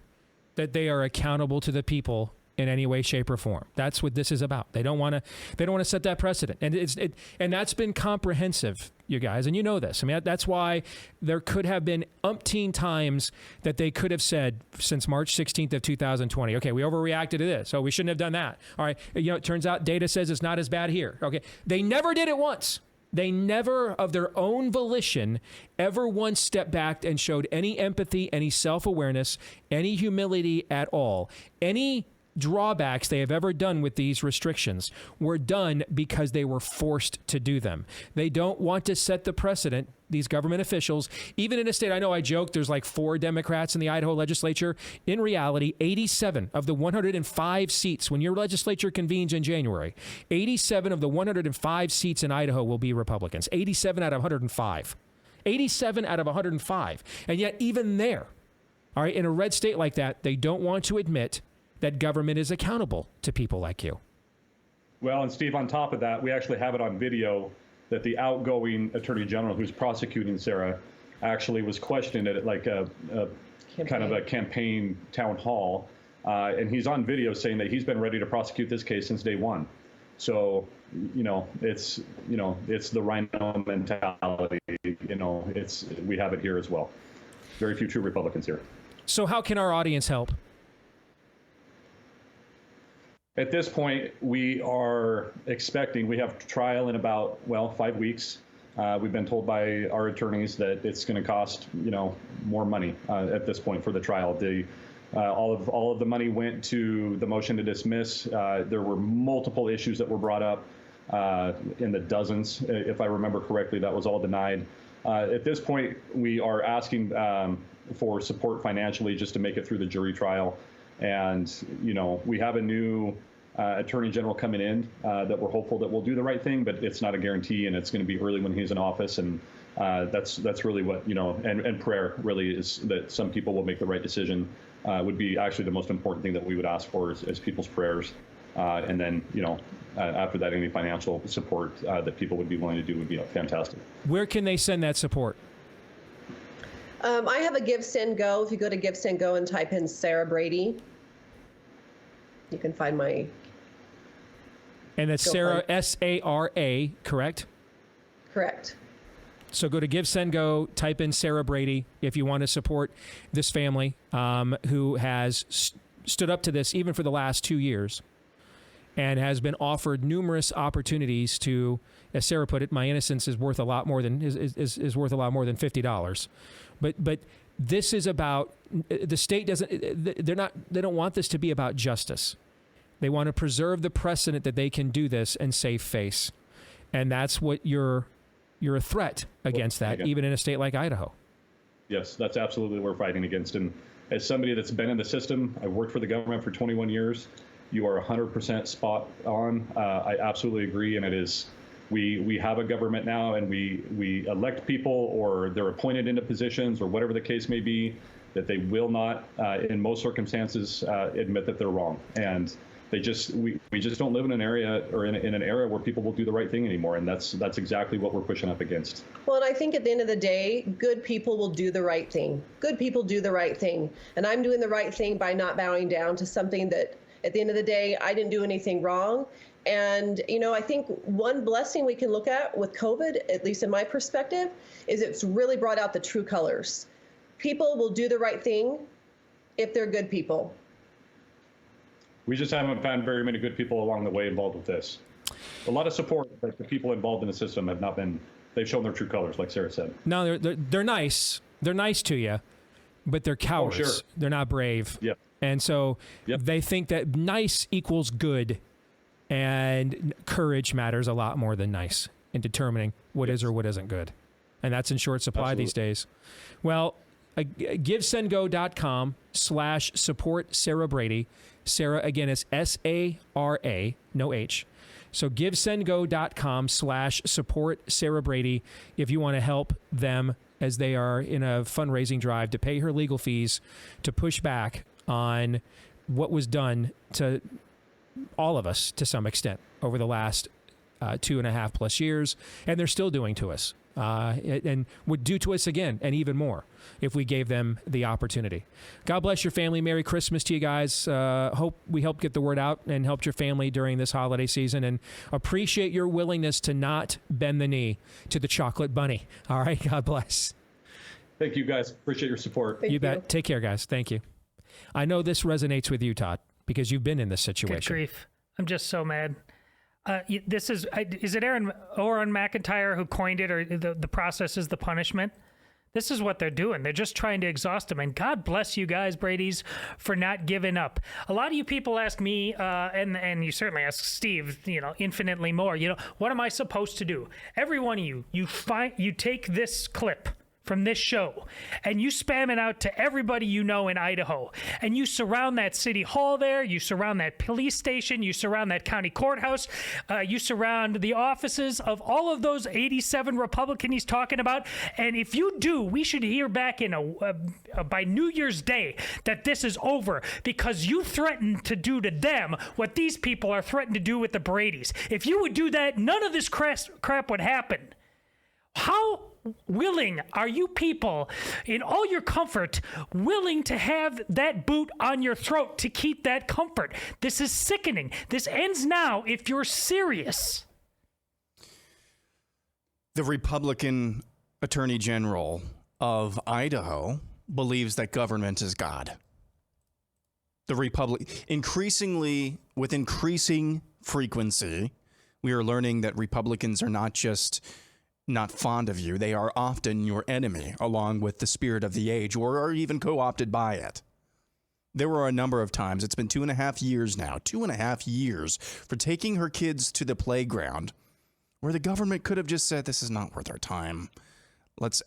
that they are accountable to the people in any way, shape, or form, that's what this is about. They don't want to set that precedent, and and that's been comprehensive, you guys, and you know this. I mean, that's why there could have been umpteen times that they could have said since March 16th of 2020, okay, we overreacted to this, so we shouldn't have done that. All right, it turns out data says it's not as bad here. Okay, they never did it once. They never, of their own volition, ever once stepped back and showed any empathy, any self-awareness, any humility at all. Any drawbacks they have ever done with these restrictions were done because they were forced to do them. They don't want to set the precedent, these government officials, even in a state, I know I joke, there's like 4 Democrats in the Idaho legislature. In reality, 87 of the 105 seats, when your legislature convenes in January, 87 of the 105 seats in Idaho will be Republicans. 87 out of 105. 87 out of 105. And yet even there, all right, in a red state like that, they don't want to admit that government is accountable to people like you. Well, and Steve, on top of that, we actually have it on video that the outgoing attorney general who's prosecuting Sara actually was questioned at like a kind of a campaign town hall. And he's on video saying that he's been ready to prosecute this case since day one. So, it's the rhino mentality, we have it here as well. Very few true Republicans here. So how can our audience help? At this point, we are expecting, we have trial in about, 5 weeks. We've been told by our attorneys that it's going to cost, more money at this point for the trial. All of the money went to the motion to dismiss. There were multiple issues that were brought up in the dozens. If I remember correctly, that was all denied. At this point, we are asking for support financially just to make it through the jury trial. And, we have a new attorney general coming in that we're hopeful that will do the right thing, but it's not a guarantee, and it's going to be early when he's in office. And that's really what, and prayer really is that some people will make the right decision would be actually the most important thing that we would ask for is people's prayers. And then, after that, any financial support that people would be willing to do would be fantastic. Where can they send that support? I have a Give, Send, Go. If you go to Give, Send, Go and type in Sara Brady, you can find my... And that's Sara, S-A-R-A, correct? Correct. So go to Give, Send, Go, type in Sara Brady if you want to support this family who has stood up to this even for the last 2 years and has been offered numerous opportunities to, as Sara put it, my innocence is worth a lot more than is worth a lot more than $50. But this is about, the state they don't want this to be about justice. They want to preserve the precedent that they can do this and save face. And that's what you're a threat against that, even in a state like Idaho. Yes, that's absolutely what we're fighting against. And as somebody that's been in the system, I've worked for the government for 21 years. You are 100% spot on. I absolutely agree. And it is, we have a government now, and we elect people, or they're appointed into positions, or whatever the case may be, that they will not, in most circumstances, admit that they're wrong. And we just don't live in an area or in an era where people will do the right thing anymore. And that's exactly what we're pushing up against. Well, and I think at the end of the day, good people will do the right thing. Good people do the right thing. And I'm doing the right thing by not bowing down to something that, at the end of the day, I didn't do anything wrong. And, I think one blessing we can look at with COVID, at least in my perspective, is it's really brought out the true colors. People will do the right thing if they're good people. We just haven't found very many good people along the way involved with this. A lot of support, but the people involved in the system have not been, they've shown their true colors, like Sara said. No, they're nice. They're nice to you, but they're cowards. Oh, sure. They're not brave. Yep. And so Yep. they think that nice equals good, and courage matters a lot more than nice in determining what is or what isn't good. and that's in short supply these days. Well, GiveSendGo.com/support Sara Brady. Sara, again, is Sara, no H. So GiveSendGo.com/support Sara Brady if you want to help them as they are in a fundraising drive to pay her legal fees to push back on what was done to all of us to some extent over the last 2.5+ years, and they're still doing to us, and would do to us again and even more if we gave them the opportunity. God bless your family. Merry Christmas to you guys. Hope we helped get the word out and helped your family during this holiday season, and appreciate your willingness to not bend the knee to the chocolate bunny. All right. God bless. Thank you, guys. Appreciate your support. Thank you. Bet. Take care, guys. Thank you. I know this resonates with you, Todd, because you've been in this situation. Good grief. I'm just so mad. This is it Aaron McIntyre who coined it, or the process is the punishment? This is what they're doing. They're just trying to exhaust them. And God bless you guys, Brady's, for not giving up. A lot of you people ask me, and you certainly ask Steve, infinitely more, what am I supposed to do? Every one of you, you take this clip from this show and you spam it out to everybody you know in Idaho, and you surround that city hall there, you surround that police station, you surround that county courthouse, you surround the offices of all of those 87 Republicans he's talking about. And if you do, we should hear back by New Year's Day that this is over, because you threatened to do to them what these people are threatened to do with the Bradys. If you would do that, none of this crap would happen. How willing are you people, in all your comfort, willing to have that boot on your throat to keep that comfort? This is sickening. This ends now if you're serious. The Republican Attorney General of Idaho believes that government is God. Increasingly, with increasing frequency, we are learning that Republicans are not just not fond of you, they are often your enemy, along with the spirit of the age, or are even co-opted by it. There were a number of times, it's been 2.5 years now, 2.5 years for taking her kids to the playground, where the government could have just said, this is not worth our time. Let's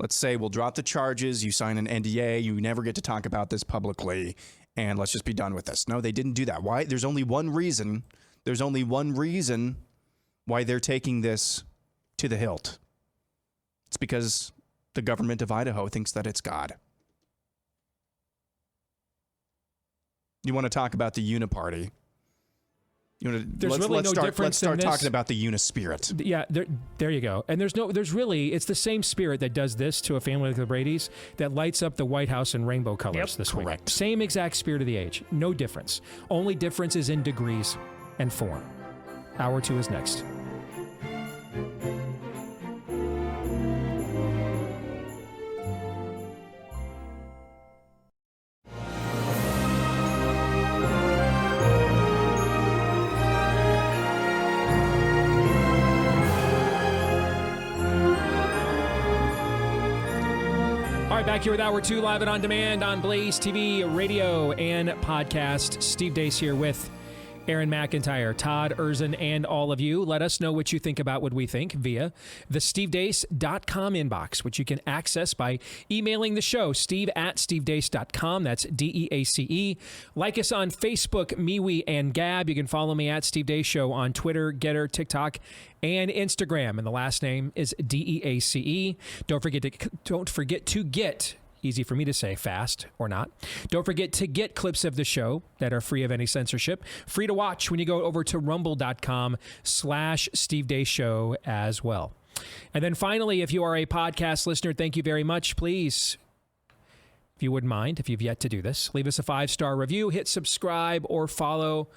say we'll drop the charges, you sign an NDA, you never get to talk about this publicly, and let's just be done with this. No, they didn't do that. Why? There's only one reason why they're taking this to the hilt. It's because the government of Idaho thinks that it's God. You want to talk about the Uniparty? Let's start talking about the Unispirit. Yeah, there you go. And it's the same spirit that does this to a family like the Bradys that lights up the White House in rainbow colors this week. Correct. Same exact spirit of the age. No difference. Only difference is in degrees and form. Hour 2 is next. Back here with Hour 2, live and on demand on Blaze TV, radio, and podcast. Steve Deace here with Aaron McIntyre, Todd Erzin, and all of you. Let us know what you think about what we think via the stevedeace.com inbox, which you can access by emailing the show, steve@stevedeace.com. That's DEACE. Like us on Facebook, MeWe, and Gab. You can follow me at Steve Deace Show on Twitter, Getter, TikTok, and Instagram. And the last name is DEACE. Don't forget to get, easy for me to say, fast or not. Don't forget to get clips of the show that are free of any censorship. Free to watch when you go over to rumble.com/Steve Deace Show as well. And then finally, if you are a podcast listener, thank you very much. Please, if you wouldn't mind, if you've yet to do this, leave us a 5-star review, hit subscribe or follow,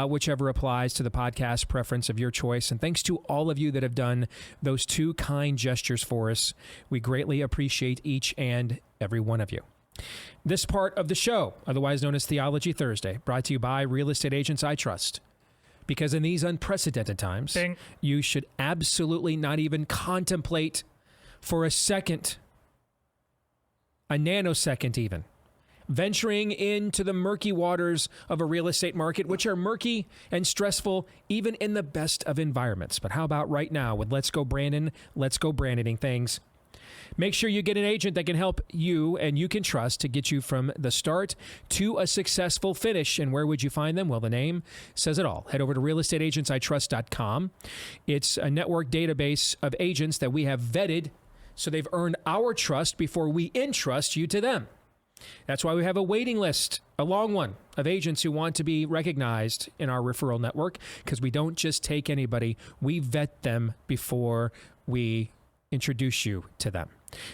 whichever applies to the podcast preference of your choice. And thanks to all of you that have done those two kind gestures for us. We greatly appreciate each and every one of you. This part of the show, otherwise known as Theology Thursday, brought to you by Real Estate Agents I Trust. Because in these unprecedented times, you should absolutely not even contemplate for a second, a nanosecond even, venturing into the murky waters of a real estate market, which are murky and stressful even in the best of environments. But how about right now with Let's Go Brandon, Let's Go Brandoning things? Make sure you get an agent that can help you and you can trust to get you from the start to a successful finish. And where would you find them? Well, the name says it all. Head over to realestateagentsitrust.com. It's a network database of agents that we have vetted so they've earned our trust before we entrust you to them. That's why we have a waiting list, a long one, of agents who want to be recognized in our referral network, because we don't just take anybody. We vet them before we introduce you to them.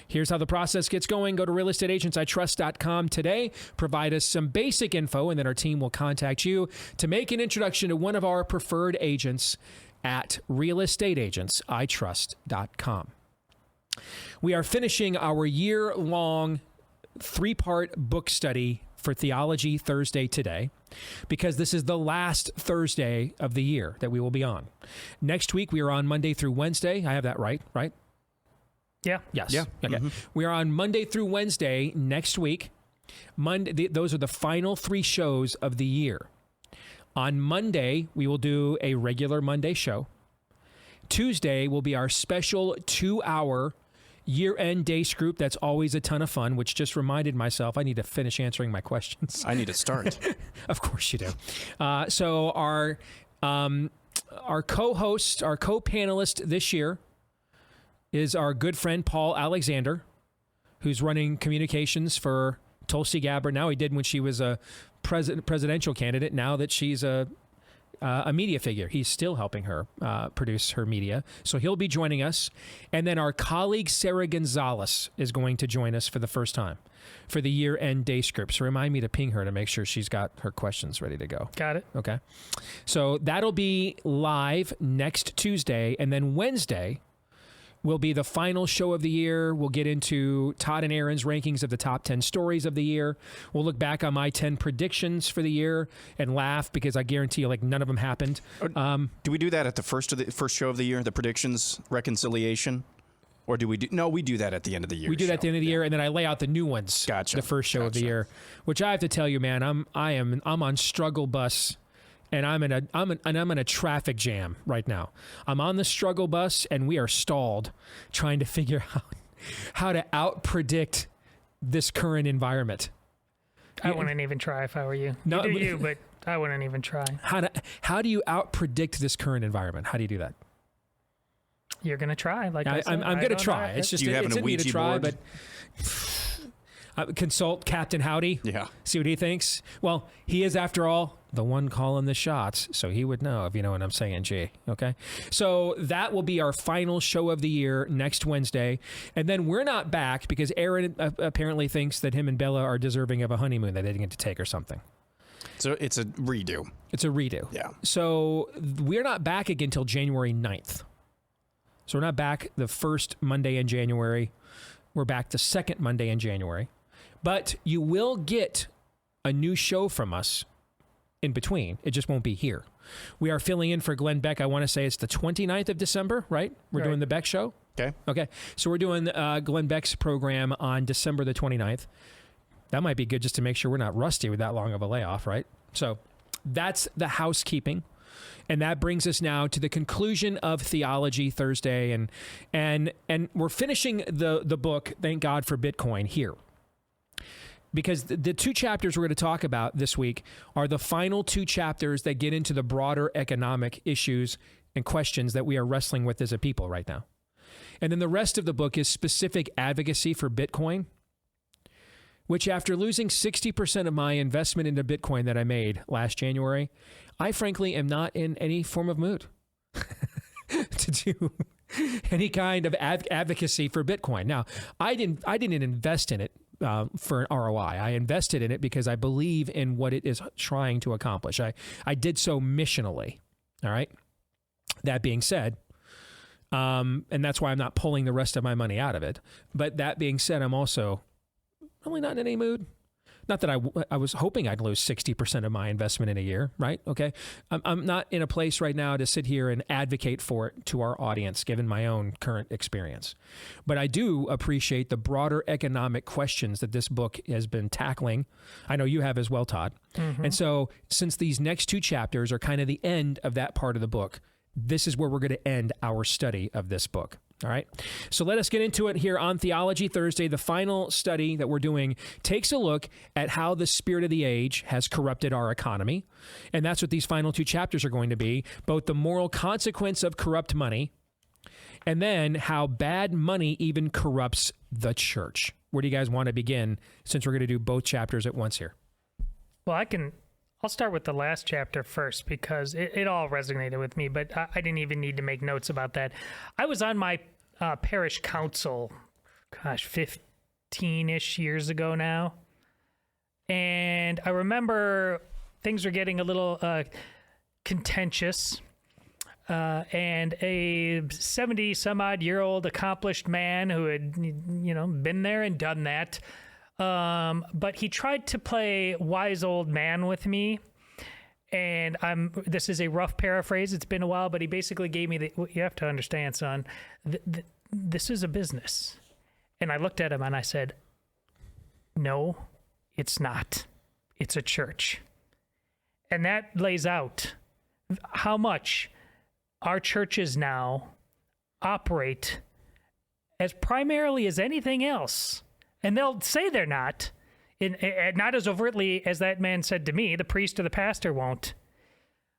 Here's how the process gets going. Go to realestateagentsitrust.com today. Provide us some basic info, and then our team will contact you to make an introduction to one of our preferred agents at realestateagentsitrust.com. We are finishing our year-long 3-part book study for Theology Thursday today, because this is the last Thursday of the year that we will be on. Next week, we are on Monday through Wednesday. I have that right? Yeah. Yes. Yeah. Okay. Mm-hmm. We are on Monday through Wednesday next week. Monday, those are the final 3 shows of the year. On Monday, we will do a regular Monday show. Tuesday will be our special 2-hour year-end Deace group. That's always a ton of fun, which just reminded myself I need to finish answering my questions. I need to start. Of course you do. So our co-host, our co-panelist this year is our good friend Paul Alexander, who's running communications for Tulsi Gabbard. Now, he did when she was a presidential candidate. Now that she's a media figure, he's still helping her produce her media. So he'll be joining us. And then our colleague Sara Gonzalez is going to join us for the first time for the year-end Deace group. So remind me to ping her to make sure she's got her questions ready to go. Got it. Okay. So that'll be live next Tuesday. And then Wednesday will be the final show of the year. We'll get into Todd and Aaron's rankings of the top 10 stories of the year. We'll look back on my 10 predictions for the year and laugh, because I guarantee you, like, none of them happened. Do we do that at the first show of the year, the predictions, reconciliation? Or do we do... No, we do that at the end of the year. We do that at the end of the year, and then I lay out the new ones. Gotcha. The first show of the year, which I have to tell you, man, I'm on struggle bus. And I'm in a traffic jam right now. I'm on the struggle bus, and we are stalled trying to figure out how to out-predict this current environment. I wouldn't even try if I were you. No, You do you, but I wouldn't even try. How do you out-predict this current environment? How do you do that? You're gonna try. Like I said, I'm gonna try. It's just do you have it's an in me to Ouija try, board? but consult Captain Howdy. Yeah. See what he thinks. Well, he is, after all, the one calling the shots, so he would know, if you know what I'm saying, G. Okay? So that will be our final show of the year next Wednesday. And then we're not back because Aaron apparently thinks that him and Bella are deserving of a honeymoon that they didn't get to take or something. So it's a redo. It's a redo. Yeah. So we're not back again until January 9th. So we're not back the first Monday in January. We're back the second Monday in January. But you will get a new show from us in between. It just won't be here. We are filling in for Glenn Beck. I want to say it's the 29th of December, right? We're doing the Beck show. Okay. So we're doing Glenn Beck's program on December the 29th. That might be good just to make sure we're not rusty with that long of a layoff, right? So that's the housekeeping. And that brings us now to the conclusion of Theology Thursday. And we're finishing the book, Thank God for Bitcoin, here. Because the 2 chapters we're going to talk about this week are the final 2 chapters that get into the broader economic issues and questions that we are wrestling with as a people right now. And then the rest of the book is specific advocacy for Bitcoin, which, after losing 60% of my investment into Bitcoin that I made last January, I frankly am not in any form of mood to do any kind of advocacy for Bitcoin. Now, I didn't invest in it for an ROI. I invested in it because I believe in what it is trying to accomplish. I did so missionally. All right. That being said, and that's why I'm not pulling the rest of my money out of it. But that being said, I'm also really not in any mood Not that I was hoping I'd lose 60% of my investment in a year, right? Okay. I'm not in a place right now to sit here and advocate for it to our audience, given my own current experience. But I do appreciate the broader economic questions that this book has been tackling. I know you have as well, Todd. Mm-hmm. And so since these next 2 chapters are kind of the end of that part of the book, this is where we're going to end our study of this book. All right. So let us get into it here on Theology Thursday. The final study that we're doing takes a look at how the spirit of the age has corrupted our economy. And that's what these final 2 chapters are going to be, both the moral consequence of corrupt money and then how bad money even corrupts the church. Where do you guys want to begin, since we're going to do both chapters at once here? Well, I'll start with the last chapter first because it all resonated with me, but I didn't even need to make notes about that. I was on my parish council, 15-ish years ago now. And I remember things were getting a little contentious. And a 70-some-odd-year-old accomplished man who had, been there and done that. But he tried to play wise old man with me. And this is a rough paraphrase. It's been a while, but he basically gave me you have to understand, son, this is a business. And I looked at him and I said, no, it's not. It's a church. And that lays out how much our churches now operate as primarily as anything else. And they'll say they're not. Not as overtly as that man said to me, the priest or the pastor won't.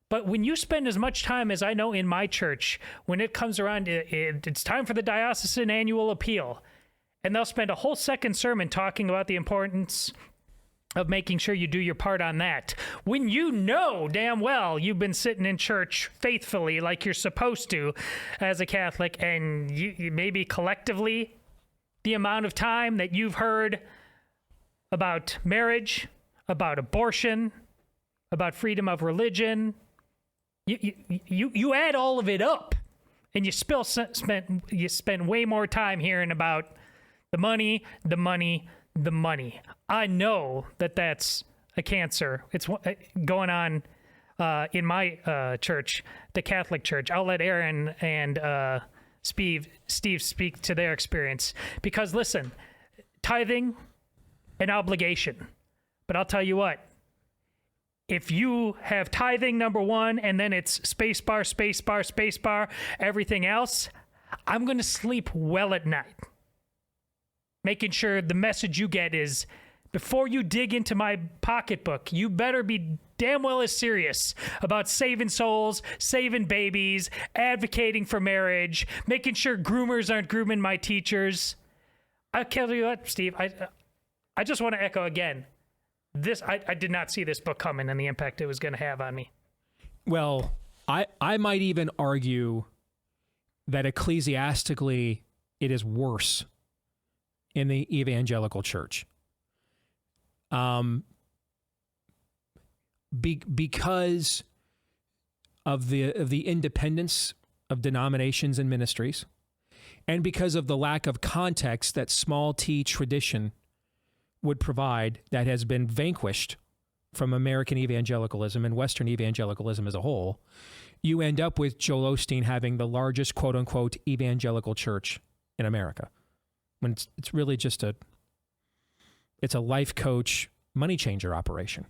But when you spend as much time as I know in my church, when it comes around, it's time for the diocesan annual appeal. And they'll spend a whole second sermon talking about the importance of making sure you do your part on that. When you know damn well you've been sitting in church faithfully like you're supposed to as a Catholic, and you maybe collectively the amount of time that you've heard about marriage, about abortion, about freedom of religion. You add all of it up, and you spend way more time hearing about the money. I know that that's a cancer. It's going on in my church, the Catholic Church. I'll let Aaron and Steve speak to their experience, because listen, tithing, an obligation. But I'll tell you what, if you have tithing number 1 and then it's spacebar, everything else, I'm going to sleep well at night. Making sure the message you get is, before you dig into my pocketbook, you better be damn well as serious about saving souls, saving babies, advocating for marriage, making sure groomers aren't grooming my teachers. I'll tell you what, Steve, I just want to echo again, I did not see this book coming and the impact it was going to have on me. Well, I might even argue that ecclesiastically it is worse in the evangelical church. Because of the independence of denominations and ministries, and because of the lack of context that small t tradition would provide, that has been vanquished from American evangelicalism and Western evangelicalism as a whole, you end up with Joel Osteen having the largest quote-unquote evangelical church in America, when it's really just it's a life coach money changer operation.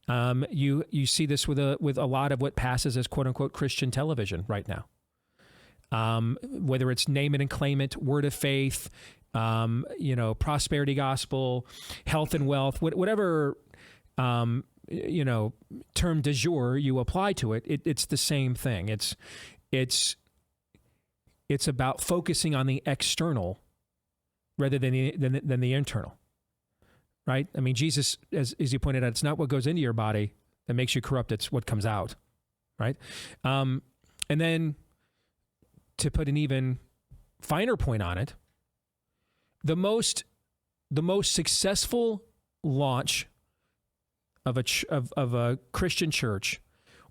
You see this with a lot of what passes as quote-unquote Christian television right now. Whether it's name it and claim it, word of faith, prosperity gospel, health and wealth, whatever, term du jour you apply to it, it's the same thing. It's about focusing on the external rather than the internal, right? I mean, Jesus, as you pointed out, it's not what goes into your body that makes you corrupt, it's what comes out, right? And then to put an even finer point on it, the most successful launch of a Christian church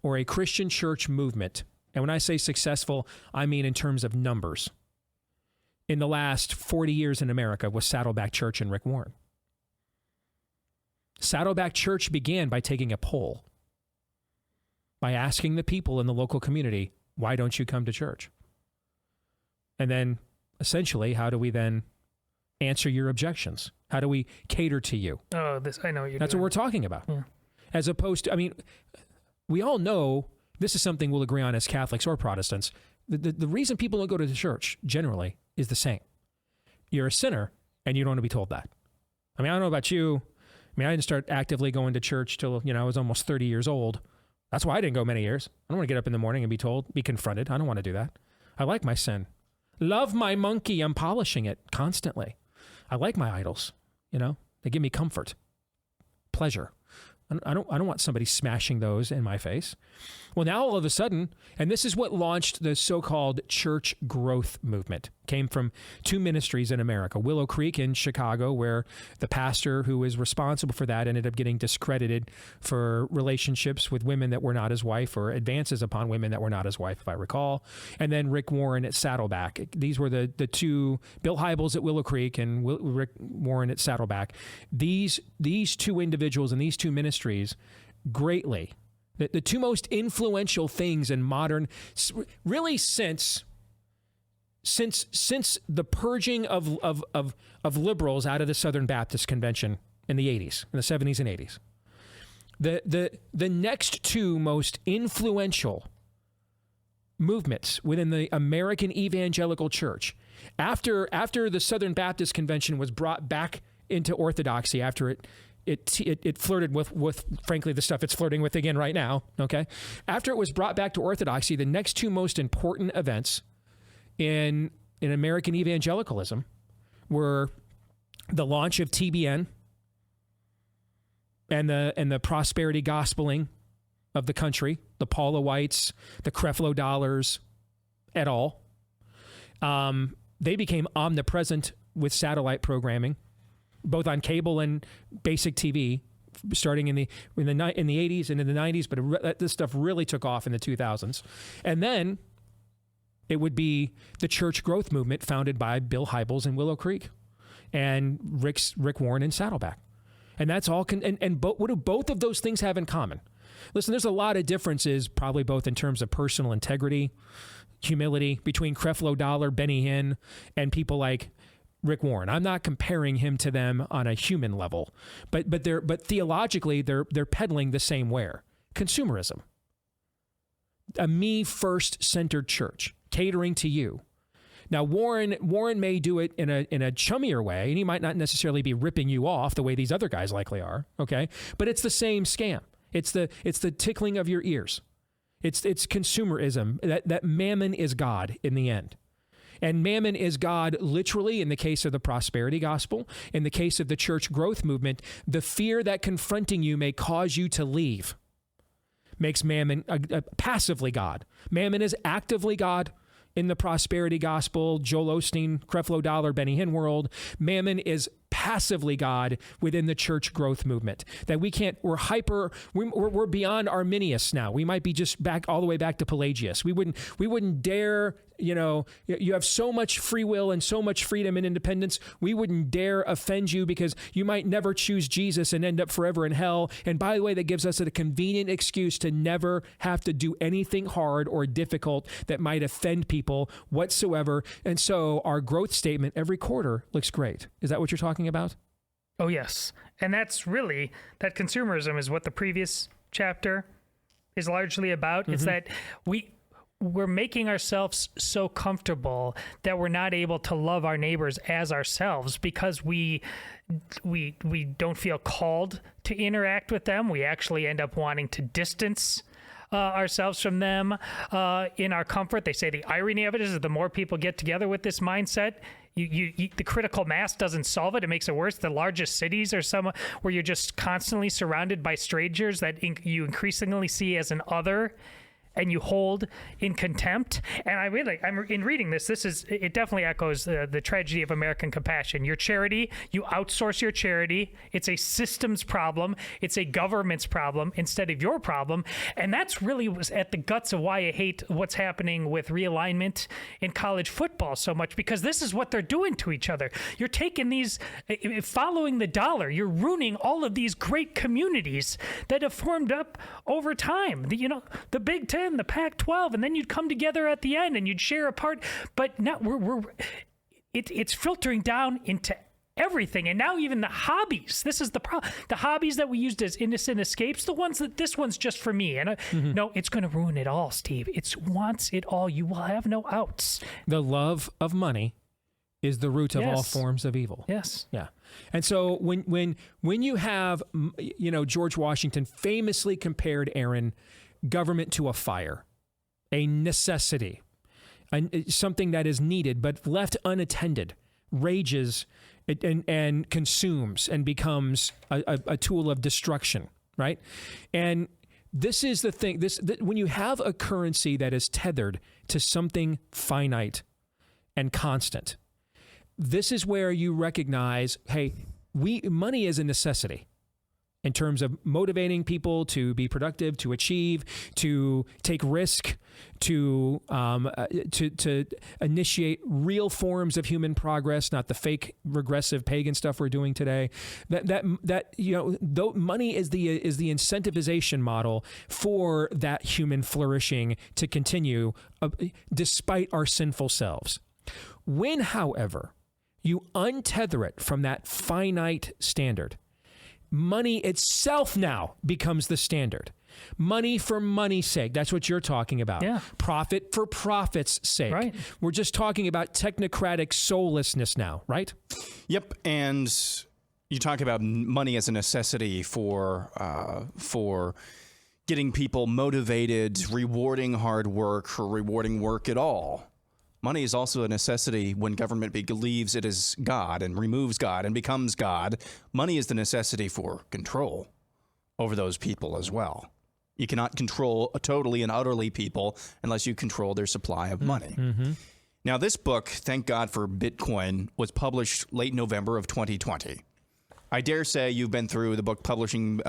or a Christian church movement, and when I say successful, I mean in terms of numbers, in the last 40 years in America, was Saddleback Church and Rick Warren. Saddleback Church began by taking a poll, by asking the people in the local community, why don't you come to church? And then, essentially, how do we then answer your objections? How do we cater to you? Oh, I know what you're That's doing. what we're talking about. Yeah. As opposed to, I mean, we all know this is something we'll agree on as Catholics or Protestants. The reason people don't go to the church, generally, is the same. You're a sinner, and you don't want to be told that. I mean, I don't know about you. I mean, I didn't start actively going to church till, I was almost 30 years old. That's why I didn't go many years. I don't want to get up in the morning and be confronted. I don't want to do that. I like my sin. Love my monkey. I'm polishing it constantly. I like my idols. They give me comfort, pleasure. I don't want somebody smashing those in my face. Well, now all of a sudden, and this is what launched the so-called church growth movement, came from two ministries in America, Willow Creek in Chicago, where the pastor who was responsible for that ended up getting discredited for relationships with women that were not his wife, or advances upon women that were not his wife, if I recall. And then Rick Warren at Saddleback. These were the two, Bill Hybels at Willow Creek and Rick Warren at Saddleback. These two individuals and these two ministries greatly, the two most influential things in modern, really since the purging of liberals out of the Southern Baptist Convention in the 80s, in the 70s and 80s. The next two most influential movements within the American evangelical church, after the Southern Baptist Convention was brought back into orthodoxy, after it flirted with frankly the stuff it's flirting with again right now, okay? After it was brought back to orthodoxy, the next two most important events in American evangelicalism were the launch of TBN and the prosperity gospeling of the country, the Paula Whites, the Creflo Dollars, et al. They became omnipresent with satellite programming, both on cable and basic TV, starting in the 80s and in the 90s, but this stuff really took off in the 2000s. And then it would be the church growth movement founded by Bill Hybels in Willow Creek and Rick Warren in Saddleback. And that's all. What do both of those things have in common? Listen, there's a lot of differences, probably both in terms of personal integrity, humility, between Creflo Dollar, Benny Hinn, and people like Rick Warren. I'm not comparing him to them on a human level, but theologically they're peddling the same ware: consumerism, a me first centered church catering to you. Now Warren may do it in a chummier way, and he might not necessarily be ripping you off the way these other guys likely are. Okay, but it's the same scam. It's the tickling of your ears. It's consumerism. That mammon is God in the end. And mammon is God literally in the case of the prosperity gospel. In the case of the church growth movement, the fear that confronting you may cause you to leave makes mammon passively God. Mammon is actively God in the prosperity gospel, Joel Osteen, Creflo Dollar, Benny Hinn world. Mammon is passively God within the church growth movement. That we're beyond Arminius now. We might be just all the way back to Pelagius. We wouldn't dare, you have so much free will and so much freedom and independence. We wouldn't dare offend you because you might never choose Jesus and end up forever in hell. And by the way, that gives us a convenient excuse to never have to do anything hard or difficult that might offend people whatsoever. And so our growth statement every quarter looks great. Is that what you're talking about? Oh, yes. And that's really, that consumerism is what the previous chapter is largely about. Mm-hmm. It's that we're making ourselves so comfortable that we're not able to love our neighbors as ourselves because we don't feel called to interact with them. We actually end up wanting to distance ourselves from them in our comfort. They say the irony of it is that the more people get together with this mindset, the critical mass doesn't solve it. It makes it worse. The largest cities are some where you're just constantly surrounded by strangers that you increasingly see as an other, and you hold in contempt. And I'm in reading this. It definitely echoes the tragedy of American compassion. Your charity, you outsource your charity. It's a systems problem. It's a government's problem instead of your problem. And that's really was at the guts of why I hate what's happening with realignment in college football so much, because this is what they're doing to each other. You're taking these, following the dollar, you're ruining all of these great communities that have formed up over time. The Big Ten, the Pac-12, and then you'd come together at the end and you'd share a part. But now it's filtering down into everything. And now even the hobbies. This is the problem. The hobbies that we used as innocent escapes, the ones that this one's just for me. And no, it's going to ruin it all, Steve. It wants it all. You will have no outs. The love of money is the root of all forms of evil. Yes. Yeah. And so when you have, George Washington famously compared, Aaron, government to a fire, a necessity, something that is needed, but left unattended, rages and consumes and becomes a tool of destruction, right? And this is the thing, when you have a currency that is tethered to something finite and constant, this is where you recognize, hey, money is a necessity in terms of motivating people to be productive, to achieve, to take risk, to initiate real forms of human progress, not the fake regressive pagan stuff we're doing today. Though money is the incentivization model for that human flourishing to continue despite our sinful selves. When, however, you untether it from that finite standard, money itself now becomes the standard. Money for money's sake. That's what you're talking about. Yeah. Profit for profit's sake. Right. We're just talking about technocratic soullessness now, right? Yep. And you talk about money as a necessity for getting people motivated, rewarding hard work, or rewarding work at all. Money is also a necessity when government believes it is God and removes God and becomes God. Money is the necessity for control over those people as well. You cannot control totally and utterly people unless you control their supply of money. Mm-hmm. Now, this book, Thank God for Bitcoin, was published late November of 2020. I dare say you've been through the book publishing,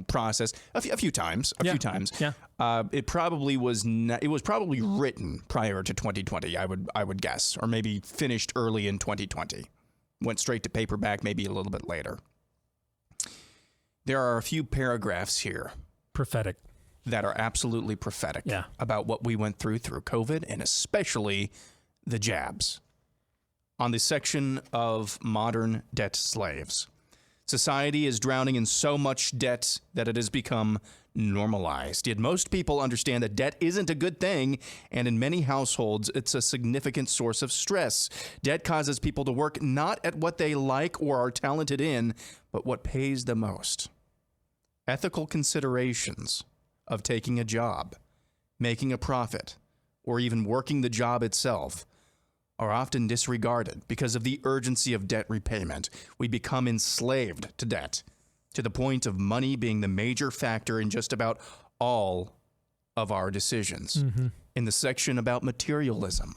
process a few times. Yeah. It probably was. It was probably written prior to 2020. I would guess, or maybe finished early in 2020. Went straight to paperback, maybe a little bit later. There are a few paragraphs here, prophetic, that are absolutely prophetic. Yeah. About what we went through COVID, and especially the jabs. On the section of modern debt slaves. Society is drowning in so much debt that it has become normalized. Yet most people understand that debt isn't a good thing, and in many households, it's a significant source of stress. Debt causes people to work not at what they like or are talented in, but what pays the most. Ethical considerations of taking a job, making a profit, or even working the job itself are often disregarded because of the urgency of debt repayment. We become enslaved to debt, to the point of money being the major factor in just about all of our decisions. Mm-hmm. In the section about materialism,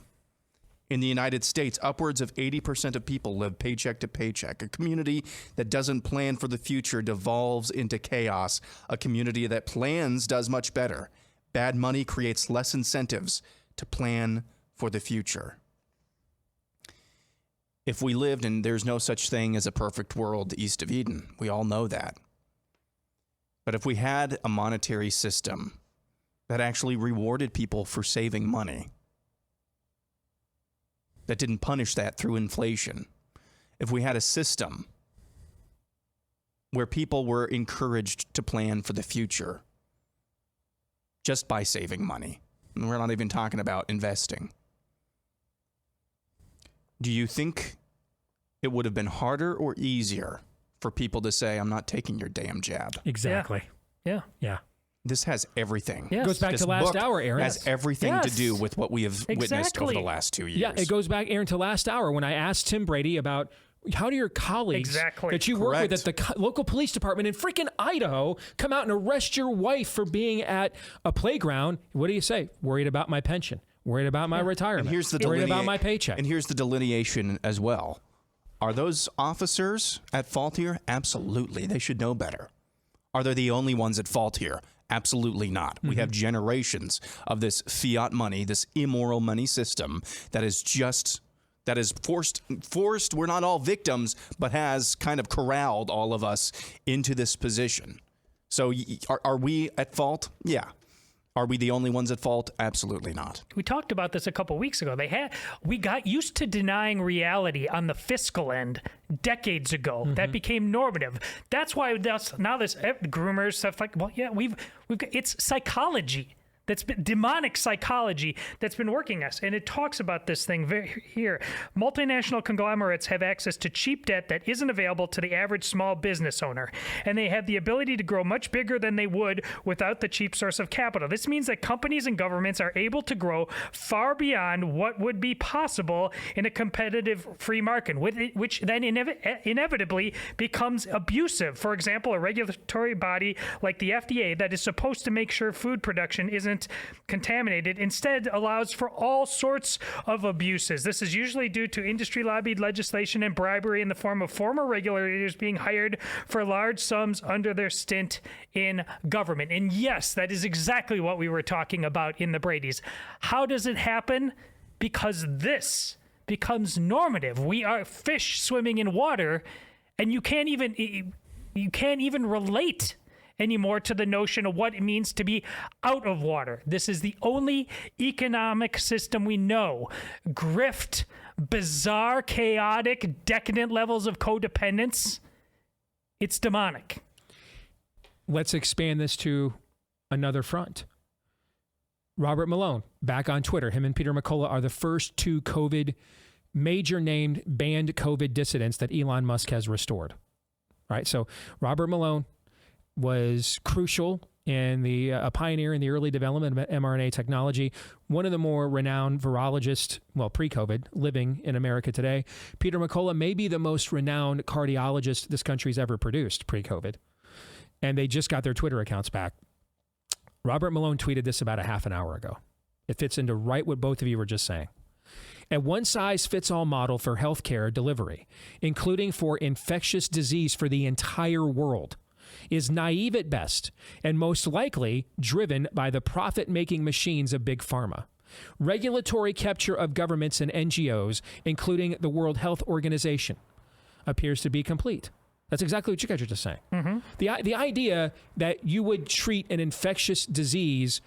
in the United States, upwards of 80% of people live paycheck to paycheck. A community that doesn't plan for the future devolves into chaos. A community that plans does much better. Bad money creates less incentives to plan for the future. If we lived, and there's no such thing as a perfect world east of Eden, we all know that. But if we had a monetary system that actually rewarded people for saving money, that didn't punish that through inflation, if we had a system where people were encouraged to plan for the future just by saving money, and we're not even talking about investing, do you think it would have been harder or easier for people to say, I'm not taking your damn jab? Exactly. Yeah. This has everything. Yes. It goes back This to last book hour, Aaron. has everything to do with what we have witnessed over the last 2 years. Yeah, it goes back, Aaron, to last hour when I asked Tim Brady about How do your colleagues that you work with at the local police department in freaking Idaho come out and arrest your wife for being at a playground? What do you say? Worried about my pension. Worried about my retirement. And here's the worried about my paycheck. And here's the delineation as well. Are those officers at fault here? Absolutely. They should know better. Are they the only ones at fault here? Absolutely not. We have generations of this fiat money, this immoral money system that is forced, we're not all victims, but has kind of corralled all of us into this position. So are we at fault? Yeah. Are we the only ones at fault? Absolutely not. We talked about this a couple weeks ago. We got used to denying reality on the fiscal end decades ago. That became normative. That's why now this groomers stuff like, well, yeah, we've got, it's psychology. That's been demonic psychology that's been working us. And it talks about this thing here. Multinational conglomerates have access to cheap debt that isn't available to the average small business owner. And they have the ability to grow much bigger than they would without the cheap source of capital. This means that companies and governments are able to grow far beyond what would be possible in a competitive free market, which then inevitably becomes abusive. For example, a regulatory body like the FDA that is supposed to make sure food production isn't contaminated instead allows for all sorts of abuses. This is usually due to industry lobbied legislation and bribery in the form of former regulators being hired for large sums under their stint in government. And yes, that is exactly what we were talking about in the Brady's. How does it happen? Because this becomes normative. We are fish swimming in water, and you can't even relate anymore to the notion of what it means to be out of water. This is the only economic system we know. Grift, bizarre, chaotic, decadent levels of codependence. It's demonic. Let's expand this to another front. Robert Malone, back on Twitter. Him and Peter McCullough are the first two major named banned COVID dissidents that Elon Musk has restored. All right, so Robert Malone was crucial in a pioneer in the early development of mRNA technology, one of the more renowned virologists, well, pre-COVID, living in America today. Peter McCullough may be the most renowned cardiologist this country's ever produced pre-COVID. And they just got their Twitter accounts back. Robert Malone tweeted this about a half an hour ago. It fits into right what both of you were just saying. A one-size-fits-all model for healthcare delivery, including for infectious disease for the entire world, is naive at best and most likely driven by the profit-making machines of big pharma. Regulatory capture of governments and NGOs, including the World Health Organization, appears to be complete. That's exactly what you guys are just saying. Mm-hmm. The idea that you would treat an infectious disease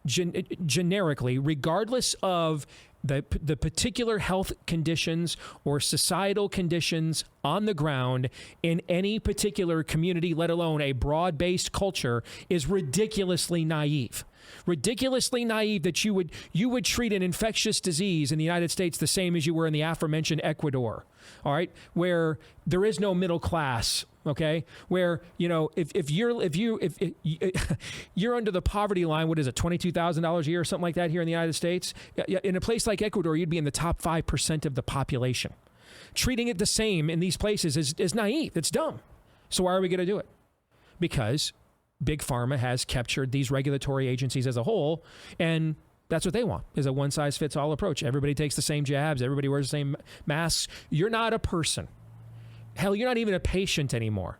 generically, regardless of the particular health conditions or societal conditions on the ground in any particular community, let alone a broad-based culture, is ridiculously naive. Ridiculously naive that you would treat an infectious disease in the United States the same as you were in the aforementioned Ecuador, all right, where there is no middle class. Okay, where if you're under the poverty line, what is it, $22,000 a year or something like that here in the United States? In a place like Ecuador, you'd be in the top 5% of the population. Treating it the same in these places is naive. It's dumb. So why are we going to do it? Because Big Pharma has captured these regulatory agencies as a whole, and that's what they want, is a one-size-fits-all approach. Everybody takes the same jabs. Everybody wears the same masks. You're not a person. Hell, you're not even a patient anymore.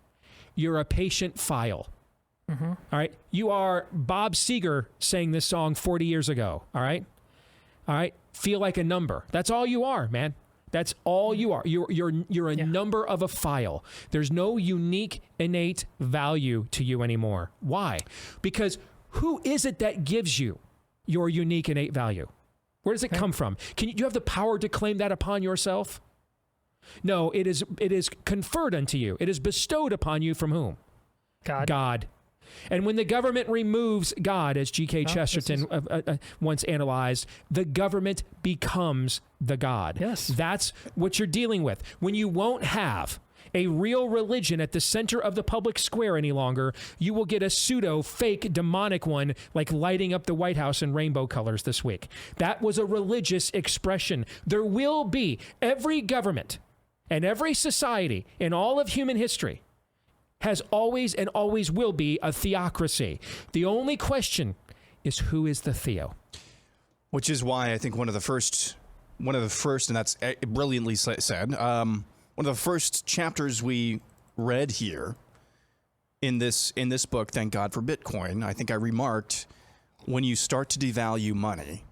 You're a patient file. Mm-hmm. All right? You are Bob Seger sang this song 40 years ago. All right? All right? Feel like a number. That's all you are, man. That's all you are. You're a number of a file. There's no unique, innate value to you anymore. Why? Because who is it that gives you your unique, innate value? Where does it come from? Do you have the power to claim that upon yourself? No, it is conferred unto you. It is bestowed upon you from whom? God. And when the government removes God, as G.K. Chesterton once analyzed, the government becomes the God. Yes. That's what you're dealing with. When you won't have a real religion at the center of the public square any longer, you will get a pseudo, fake, demonic one like lighting up the White House in rainbow colors this week. That was a religious expression. There will be every government And every society in all of human history has always and always will be a theocracy. The only question is, who is the theo? Which is why I think one of the first, and that's brilliantly said, one of the first chapters we read here in this book, Thank God for Bitcoin, I think I remarked, when you start to devalue money,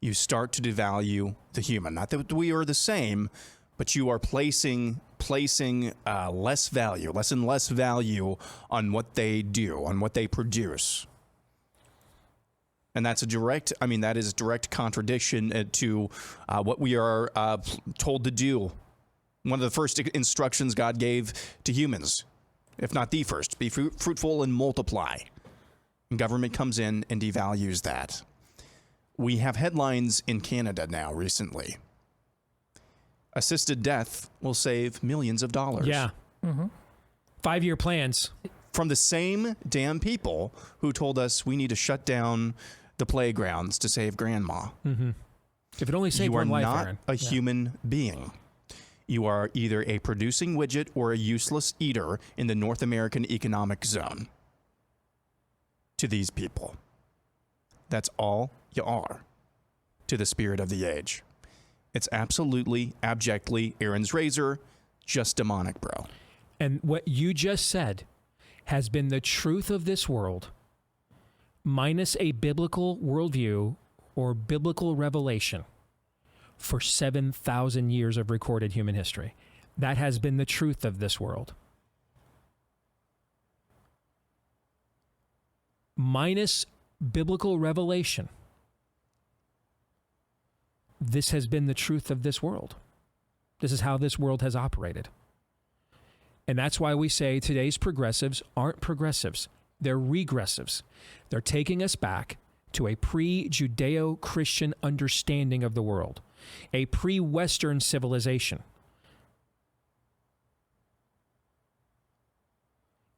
you start to devalue the human. Not that we are the same, but you are placing less and less value on what they do, on what they produce. And that's that is a direct contradiction to what we are told to do. One of the first instructions God gave to humans, if not the first, be fruitful and multiply. And government comes in and devalues that. We have headlines in Canada now recently. Assisted death will save millions of dollars. Yeah. 5-year plans. From the same damn people who told us we need to shut down the playgrounds to save grandma. If it only saved one life, you are not Aaron. a human being. You are either a producing widget or a useless eater in the North American economic zone. To these people. That's all you are to the spirit of the age. It's absolutely, abjectly, Aaron's razor, just demonic, bro. And what you just said has been the truth of this world, minus a biblical worldview or biblical revelation, for 7,000 years of recorded human history. That has been the truth of this world. Minus biblical revelation, this has been the truth of this world. This is how this world has operated. And that's why we say today's progressives aren't progressives. They're regressives. They're taking us back to a pre-Judeo-Christian understanding of the world, a pre-Western civilization.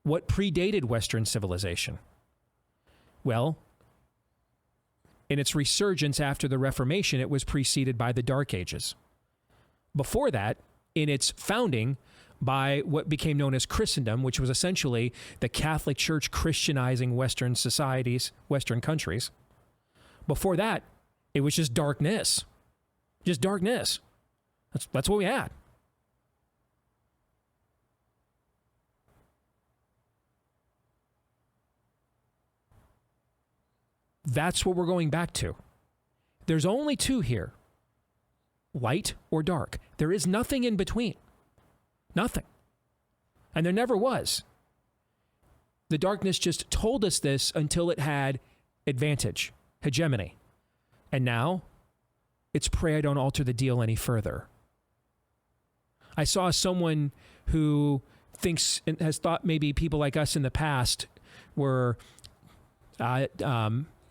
What predated Western civilization? Well, in its resurgence after the Reformation, it was preceded by the Dark Ages. Before that, in its founding by what became known as Christendom, which was essentially the Catholic Church Christianizing Western societies, Western countries. Before that, it was just darkness. Just darkness. That's what we had. That's what we're going back to. There's only two here, light or dark. There is nothing in between. Nothing. And there never was. The darkness just told us this until it had advantage, hegemony. And now, it's pray I don't alter the deal any further. I saw someone who thinks and has thought maybe people like us in the past were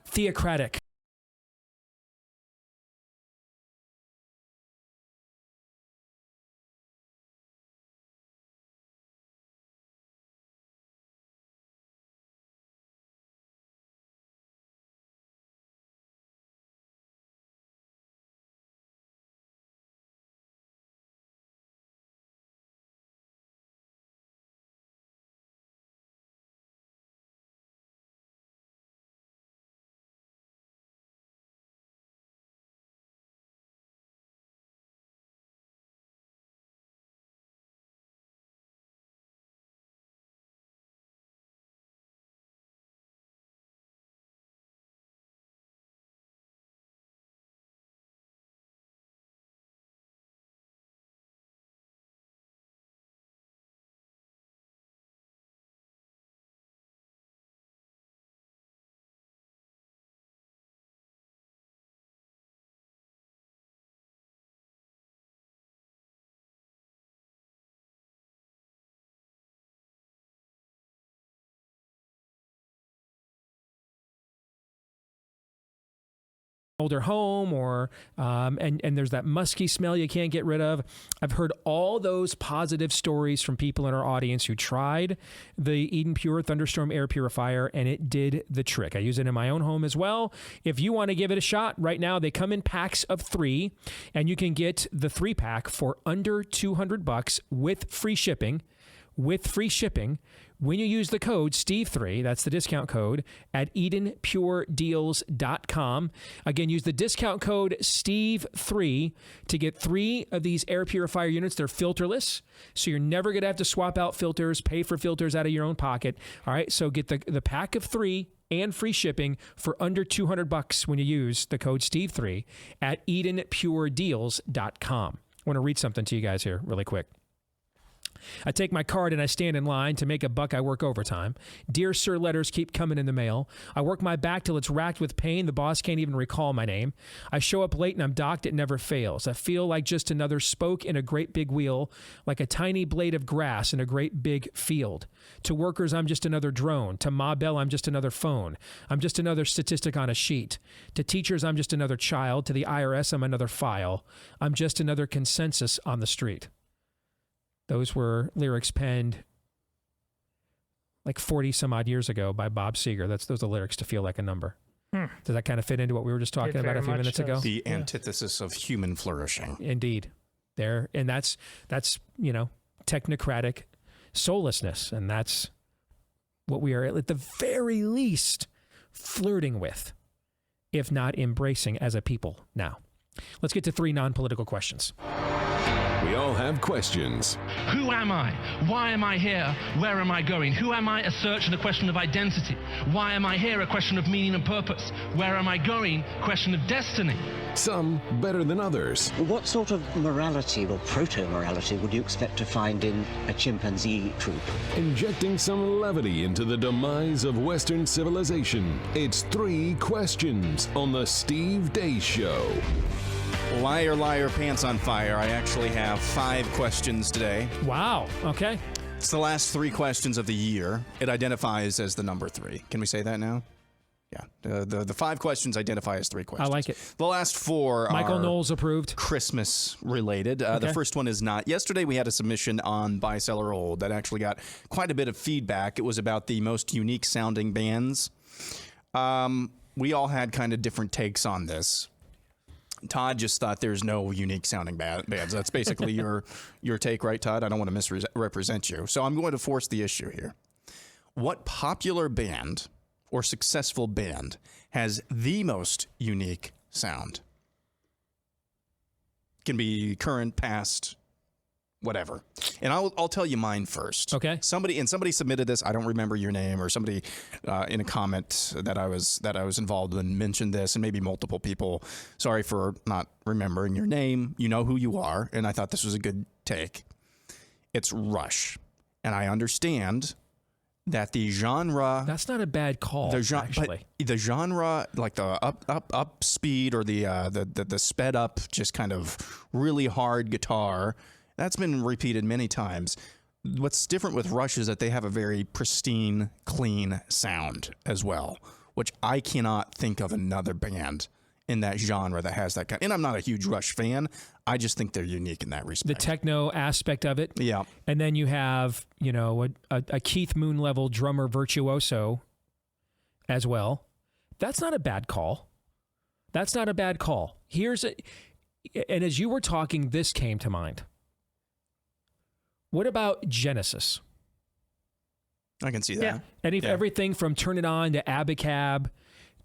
theocratic. older home, or and there's that musky smell you can't get rid of. I've heard all those positive stories from people in our audience who tried the Eden Pure Thunderstorm air purifier, and it did the trick. I use it in my own home as well. If you want to give it a shot, right now they come in packs of 3, and you can get the 3-pack for under $200 with free shipping. When you use the code STEVE3, that's the discount code, at EdenPureDeals.com. Again, use the discount code STEVE3 to get 3 of these air purifier units. They're filterless, so you're never going to have to swap out filters, pay for filters out of your own pocket. All right, so get the pack of 3 and free shipping for under $200 when you use the code STEVE3 at EdenPureDeals.com. I want to read something to you guys here really quick. I take my card and I stand in line. To make a buck, I work overtime. Dear Sir letters keep coming in the mail. I work my back till it's racked with pain. The boss can't even recall my name. I show up late and I'm docked. It never fails. I feel like just another spoke in a great big wheel, like a tiny blade of grass in a great big field. To workers, I'm just another drone. To Ma Bell, I'm just another phone. I'm just another statistic on a sheet. To teachers, I'm just another child. To the IRS, I'm another file. I'm just another consensus on the street. Those were lyrics penned like 40 some odd years ago by Bob Seger. Those are the lyrics to Feel Like a Number. Does that kind of fit into what we were just talking about a few minutes ago? The antithesis of human flourishing. Indeed. And that's technocratic soullessness. And that's what we are at the very least flirting with, if not embracing as a people now. Let's get to 3 non-political questions. We all have questions. Who am I? Why am I here? Where am I going? Who am I? A search and a question of identity. Why am I here? A question of meaning and purpose. Where am I going? Question of destiny. Some better than others. What sort of morality or proto-morality would you expect to find in a chimpanzee troop? Injecting some levity into the demise of Western civilization. It's 3 questions on the Steve Dace Show. Liar, liar, pants on fire. I actually have 5 questions today. Wow. Okay. It's the last 3 questions of the year. It identifies as the number 3. Can we say that now? Yeah. The 5 questions identify as 3 questions. I like it. The last 4 Michael are Knowles approved. Christmas related. The first one is not. Yesterday we had a submission on Buy, Sell, or Hold that actually got quite a bit of feedback. It was about the most unique sounding bands. We all had kind of different takes on this. Todd just thought there's no unique sounding bands. That's basically your take, right, Todd? I don't want to misrepresent you. So I'm going to force the issue here. What popular band or successful band has the most unique sound? Can be current, past, whatever. And I'll tell you mine first. Okay. Somebody submitted this. I don't remember your name, or somebody in a comment that I was involved in mentioned this, and maybe multiple people. Sorry for not remembering your name. You know who you are, and I thought this was a good take. It's Rush, and I understand that the genre. That's not a bad call. Actually, but the genre, like the up speed, or the sped up, just kind of really hard guitar. That's been repeated many times. What's different with Rush is that they have a very pristine, clean sound as well, which I cannot think of another band in that genre that has that kind. And I'm not a huge Rush fan. I just think they're unique in that respect. The techno aspect of it. Yeah. And then you have, a Keith Moon level drummer virtuoso as well. That's not a bad call. And as you were talking, this came to mind. What about Genesis? I can see that. Yeah. Everything from Turn It On to Abacab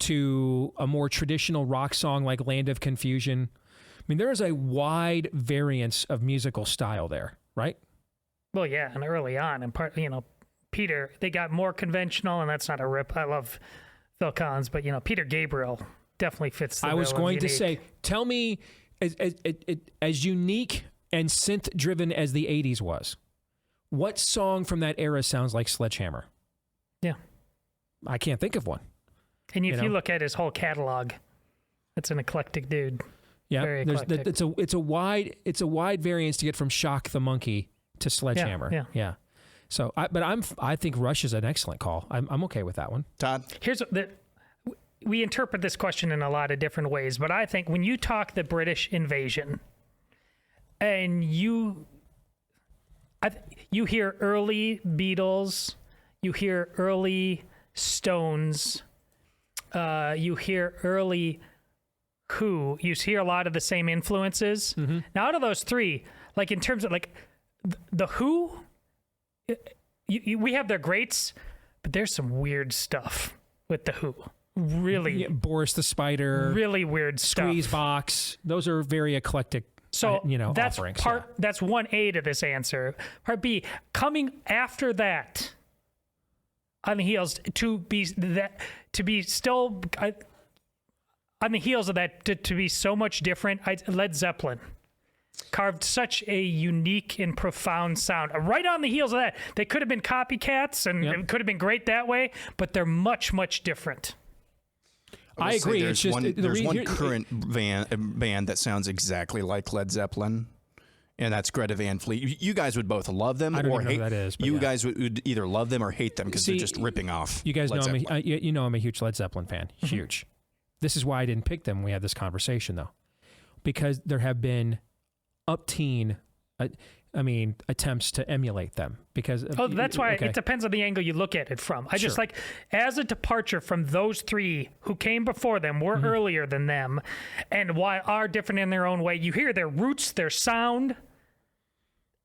to a more traditional rock song like Land of Confusion. I mean, there is a wide variance of musical style there, right? Well, yeah, and early on, and Peter, they got more conventional, and that's not a rip. I love Phil Collins, but Peter Gabriel definitely fits the bill. I was going to say, tell me, as unique and synth-driven as the 80s was, what song from that era sounds like Sledgehammer? Yeah. I can't think of one. And if you look at his whole catalog, it's an eclectic dude. Yeah, very eclectic. It's a wide variance to get from Shock the Monkey to Sledgehammer. Yeah. So, I think Rush is an excellent call. I'm okay with that one. Todd, we interpret this question in a lot of different ways, but I think when you talk the British invasion and you hear early Beatles, you hear early Stones, you hear early Who, you hear a lot of the same influences. Mm-hmm. Now, out of those three, like in terms of like the Who, we have their greats, but there's some weird stuff with the Who. Really, yeah, Boris the Spider, really weird stuff. Squeeze Box. Those are very eclectic. So that's offerings. That's 1A to this answer. Part B, coming after that, on the heels to be still on the heels of that to be so much different. Led Zeppelin carved such a unique and profound sound. Right on the heels of that, they could have been copycats and it could have been great that way, but they're much, much different. I agree. There's one current band that sounds exactly like Led Zeppelin, and that's Greta Van Fleet. You guys would both love them, I don't or even hate. Know who that is, you guys would either love them or hate them because they're just ripping off. You guys Led know Zeppelin. I'm a huge Led Zeppelin fan. Huge. This is why I didn't pick them when we had this conversation, though, because there have been attempts to emulate them. Because that's why it depends on the angle you look at it from. I just like, as a departure from those three who came before them, were earlier than them, and why are different in their own way. You hear their roots, their sound,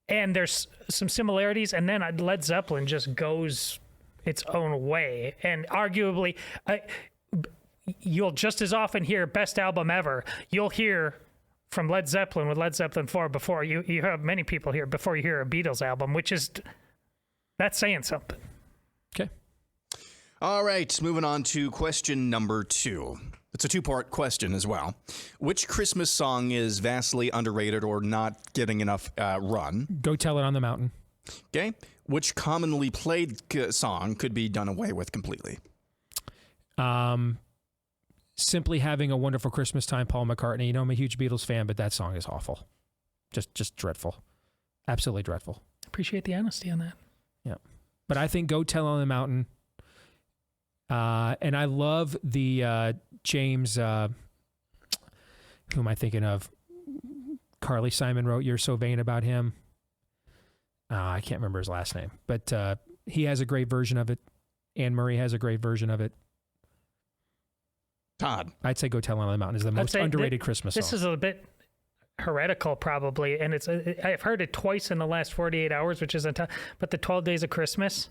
and there's some similarities, and then Led Zeppelin just goes its own way, and arguably, you'll just as often hear best album ever. You'll hear from Led Zeppelin with Led Zeppelin 4 before you have many people here before you hear a Beatles album, which is, that's saying something. Okay. All right, moving on to question number 2. It's a 2-part question as well. Which Christmas song is vastly underrated or not getting enough run? Go Tell It on the Mountain. Okay. Which commonly played song could be done away with completely? Simply Having a Wonderful Christmas Time, Paul McCartney. You know, I'm a huge Beatles fan, but that song is awful. Just dreadful. Absolutely dreadful. Appreciate the honesty on that. Yeah. But I think Go Tell on the Mountain. And I love the James, who am I thinking of? Carly Simon wrote You're So Vain About Him. I can't remember his last name. But he has a great version of it. Anne Murray has a great version of it. Todd. I'd say Go Tell on the Mountain is the most underrated Christmas song. This is a bit heretical, probably, and I've heard it twice in the last 48 hours, which isn't but the 12 Days of Christmas,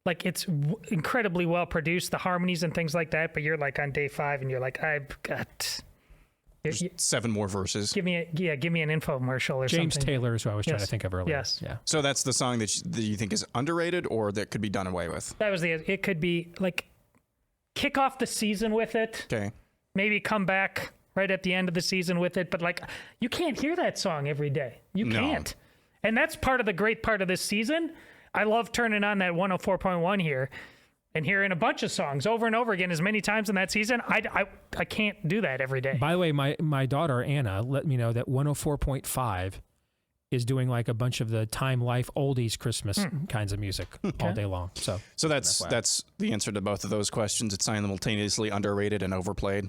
like, it's incredibly well produced, the harmonies and things like that, but you're like on day 5 and you're like, I've got 7 more verses. Give me an infomercial or James something. Taylor is who I was trying to think of earlier. Yes. Yeah. So that's the song that you think is underrated or that could be done away with? It could be like, kick off the season with it. Okay. Maybe come back right at the end of the season with it. But like, you can't hear that song every day. You can't. And that's part of the great part of this season. I love turning on that 104.1 here and hearing a bunch of songs over and over again as many times in that season. I can't do that every day. By the way, my daughter, Anna, let me know that 104.5 is doing like a bunch of the Time Life oldies Christmas kinds of music all day long. So that's the answer to both of those questions. It's simultaneously underrated and overplayed.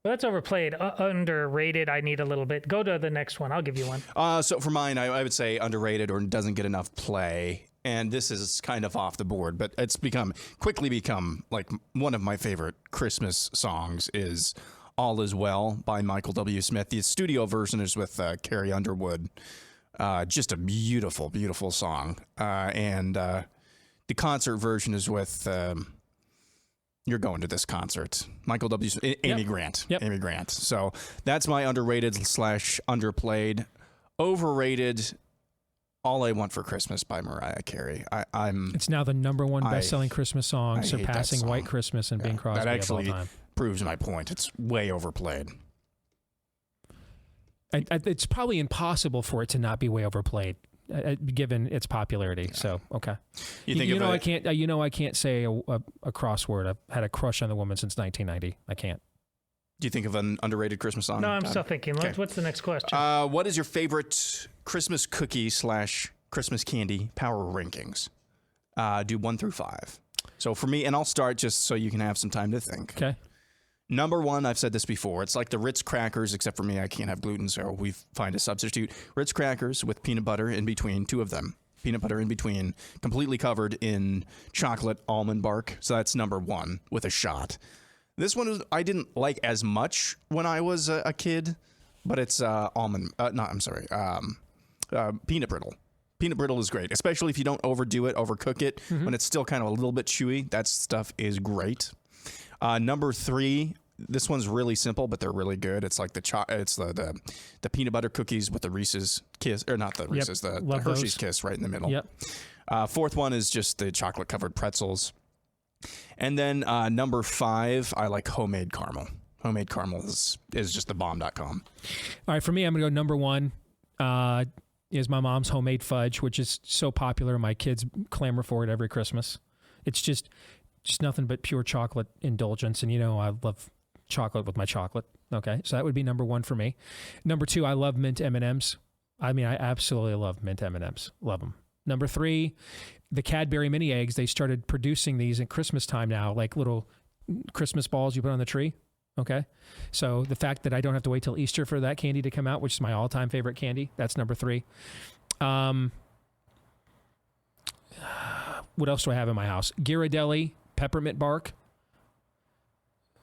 Well, that's overplayed. Underrated, I need a little bit. Go to the next one. I'll give you one. So for mine, I would say underrated or doesn't get enough play. And this is kind of off the board, but it's quickly become like one of my favorite Christmas songs is All Is Well by Michael W. Smith. The studio version is with Carrie Underwood. Just a beautiful, beautiful song. And the concert version is with, you're going to this concert, Michael W. Amy Grant. Yep. Amy Grant. So that's my underrated / underplayed. Overrated, All I Want for Christmas by Mariah Carey. It's now the #1 best-selling Christmas song, surpassing song. White Christmas and Bing Crosby that actually of all time. Proves my point. It's way overplayed. It's probably impossible for it to not be way overplayed, given its popularity. So, okay. I can't say a crossword. I've had a crush on the woman since 1990. I can't. Do you think of an underrated Christmas song? No, I'm still thinking. Okay. What's the next question? What is your favorite Christmas cookie / Christmas candy power rankings? Do 1 through 5. So for me, and I'll start just so you can have some time to think. Okay. Number one, I've said this before. It's like the Ritz crackers, except for me, I can't have gluten, so we find a substitute. Ritz crackers with peanut butter in between, 2 of them. Peanut butter in between, completely covered in chocolate almond bark. So that's number one with a shot. This one I didn't like as much when I was a kid, but it's peanut brittle. Peanut brittle is great, especially if you don't overdo it, overcook it. When it's still kind of a little bit chewy, that stuff is great. Number 3, this one's really simple, but they're really good. It's like the peanut butter cookies with the Reese's Kiss, or not the Reese's, the Hershey's Kiss right in the middle. Yep. 4th one is just the chocolate covered pretzels. And then number 5, I like homemade caramel. Homemade caramel is just the bomb.com. All right, for me, I'm gonna go number 1. Is my mom's homemade fudge, which is so popular. My kids clamor for it every Christmas. It's just nothing but pure chocolate indulgence. And, I love chocolate with my chocolate. Okay, so that would be number 1 for me. Number 2, I love mint M&Ms. I mean, I absolutely love mint M&Ms. Love them. Number 3, the Cadbury mini eggs. They started producing these at Christmas time now, like little Christmas balls you put on the tree. Okay, so the fact that I don't have to wait till Easter for that candy to come out, which is my all-time favorite candy, that's number 3. What else do I have in my house? Ghirardelli peppermint bark.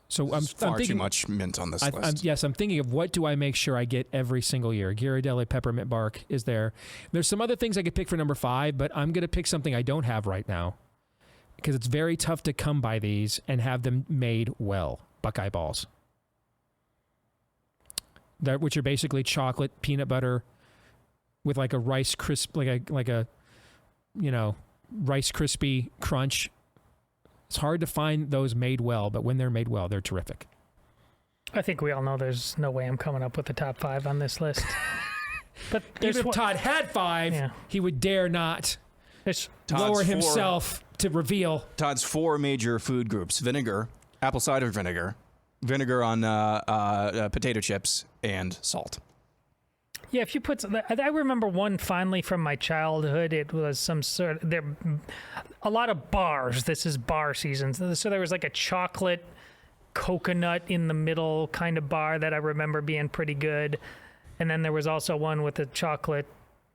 So I'm thinking too much mint on this list. I'm thinking of what do I make sure I get every single year. Ghirardelli peppermint bark is there. There's some other things I could pick for number 5, but I'm going to pick something I don't have right now because it's very tough to come by these and have them made well. Buckeye balls, which are basically chocolate peanut butter with like a Rice crisp, like a Rice Krispie crunch. It's hard to find those made well, but when they're made well, they're terrific. I think we all know there's no way I'm coming up with the top 5 on this list. But even if Todd had 5, he would dare not lower himself to reveal. Todd's 4 major food groups: vinegar, apple cider vinegar, vinegar on potato chips, and salt. Yeah, if you put, I remember one fondly from my childhood. It was some sort of, a lot of bars. This is bar season. So there was like a chocolate coconut in the middle kind of bar that I remember being pretty good. And then there was also one with the chocolate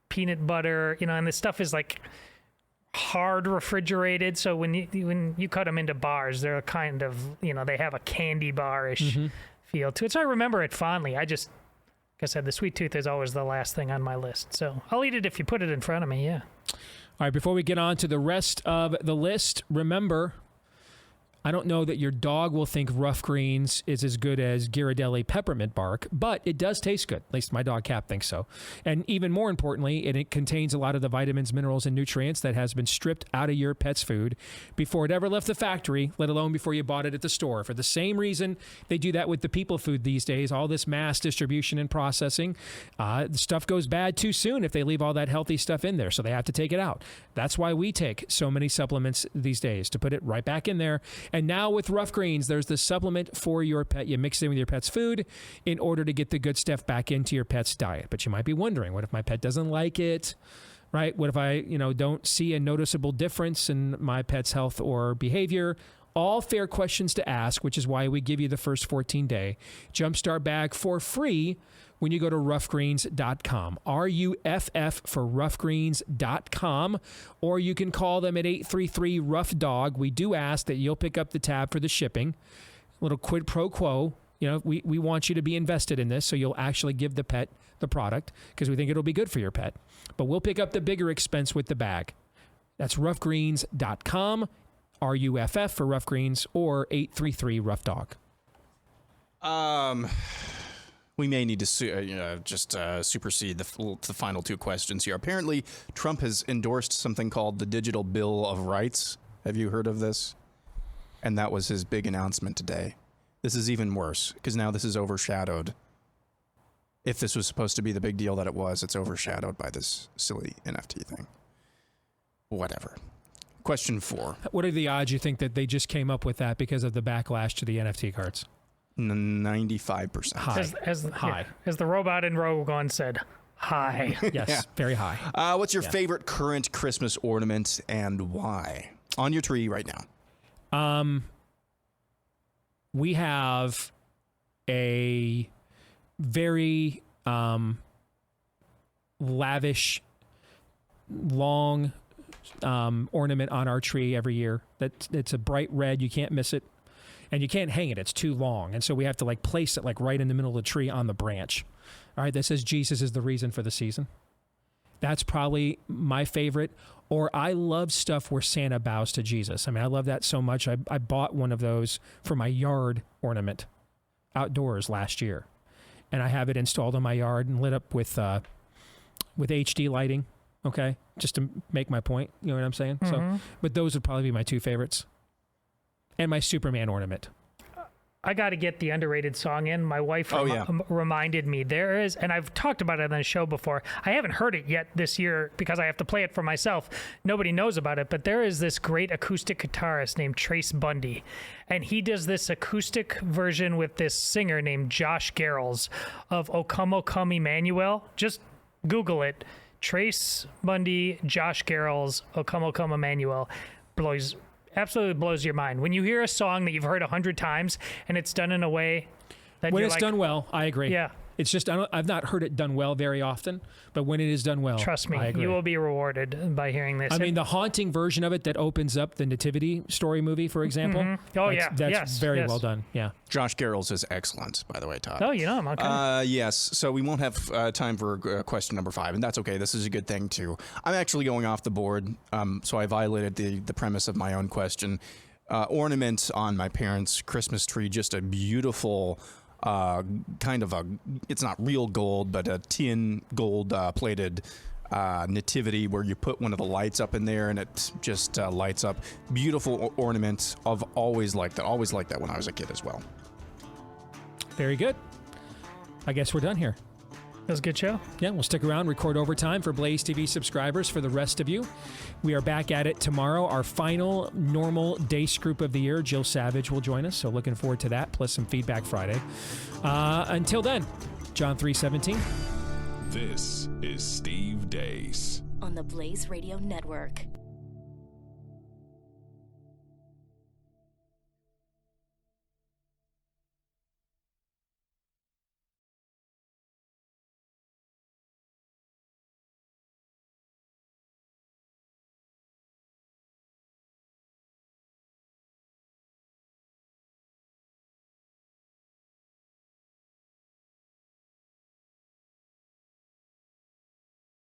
peanut butter, and this stuff is like hard refrigerated. So when you cut them into bars, they're kind of, they have a candy bar-ish feel to it. So I remember it fondly. Like I said, the sweet tooth is always the last thing on my list. So I'll eat it if you put it in front of me, yeah. All right, before we get on to the rest of the list, remember, I don't know that your dog will think Rough Greens is as good as Ghirardelli peppermint bark, but it does taste good. At least my dog Cap thinks so. And even more importantly, it contains a lot of the vitamins, minerals, and nutrients that has been stripped out of your pet's food before it ever left the factory, let alone before you bought it at the store. For the same reason they do that with the people food these days, all this mass distribution and processing, the stuff goes bad too soon if they leave all that healthy stuff in there, so they have to take it out. That's why we take so many supplements these days, to put it right back in there. And now with Rough Greens, there's the supplement for your pet. You mix it in with your pet's food in order to get the good stuff back into your pet's diet. But you might be wondering, what if my pet doesn't like it, right? What if I, don't see a noticeable difference in my pet's health or behavior? All fair questions to ask, which is why we give you the first 14-day Jumpstart Bag for free when you go to roughgreens.com. RUFF for roughgreens.com. Or you can call them at 833-ROUGH-DOG. We do ask that you'll pick up the tab for the shipping. A little quid pro quo. We want you to be invested in this, so you'll actually give the pet the product because we think it'll be good for your pet. But we'll pick up the bigger expense with the bag. That's roughgreens.com. RUFF for Rough Greens, or 833-ROUGH-DOG. We may need to supersede the final 2 questions here. Apparently, Trump has endorsed something called the Digital Bill of Rights. Have you heard of this? And that was his big announcement today. This is even worse, because now this is overshadowed. If this was supposed to be the big deal that it was, it's overshadowed by this silly NFT thing. Whatever. Question 4. What are the odds you think that they just came up with that because of the backlash to the NFT cards? 95%. High. As the robot in Rogue One said, high. Yes, very high. What's your favorite current Christmas ornament and why? On your tree right now. we have a very lavish, long ornament on our tree every year. It's a bright red. You can't miss it. And you can't hang it. It's too long. And so we have to like place it like right in the middle of the tree on the branch. All right, that says Jesus is the reason for the season. That's probably my favorite. Or I love stuff where Santa bows to Jesus. I mean, I love that so much. I bought one of those for my yard ornament outdoors last year. And I have it installed in my yard and lit up with HD lighting, okay? Just to make my point, you know what I'm saying? So, but those would probably be my two favorites. And my Superman ornament. I got to get the underrated song in. My wife reminded me there is, and I've talked about it on the show before. I haven't heard it yet this year because I have to play it for myself. Nobody knows about it, but there is this great acoustic guitarist named Trace Bundy, and he does this acoustic version with this singer named Josh Garrels of O Come, O Come, Emmanuel. Just Google it. Trace Bundy, Josh Garrels, O Come, Emmanuel. Absolutely blows your mind. When you hear a song that you've heard 100 times and it's done in a way that when you're it's like, done well, I agree. Yeah. It's just, I've not heard it done well very often, but when it is done well, trust me, I agree. you will be rewarded by hearing this. I mean, the haunting version of it that opens up the Nativity story movie, for example. Oh, that's very well done. Yeah. Josh Garrels is excellent, by the way, Todd. Oh, you know him. Okay. Yes. So we won't have time for question number 5, and that's okay. This is a good thing, too. I'm actually going off the board, so I violated the premise of my own question. Ornament on my parents' Christmas tree, just a beautiful kind of it's not real gold, but a tin gold plated nativity where you put one of the lights up in there and it just lights up. Beautiful ornament. I've always liked that when I was a kid as well. Very good. I guess we're done here. That was a good show. Yeah, we'll stick around, record overtime for Blaze TV subscribers for the rest of you. We are back at it tomorrow. Our final normal Deace group of the year, Jill Savage, will join us. So looking forward to that, plus some Feedback Friday. Until then, John 3:17. This is Steve Deace on the Blaze Radio Network.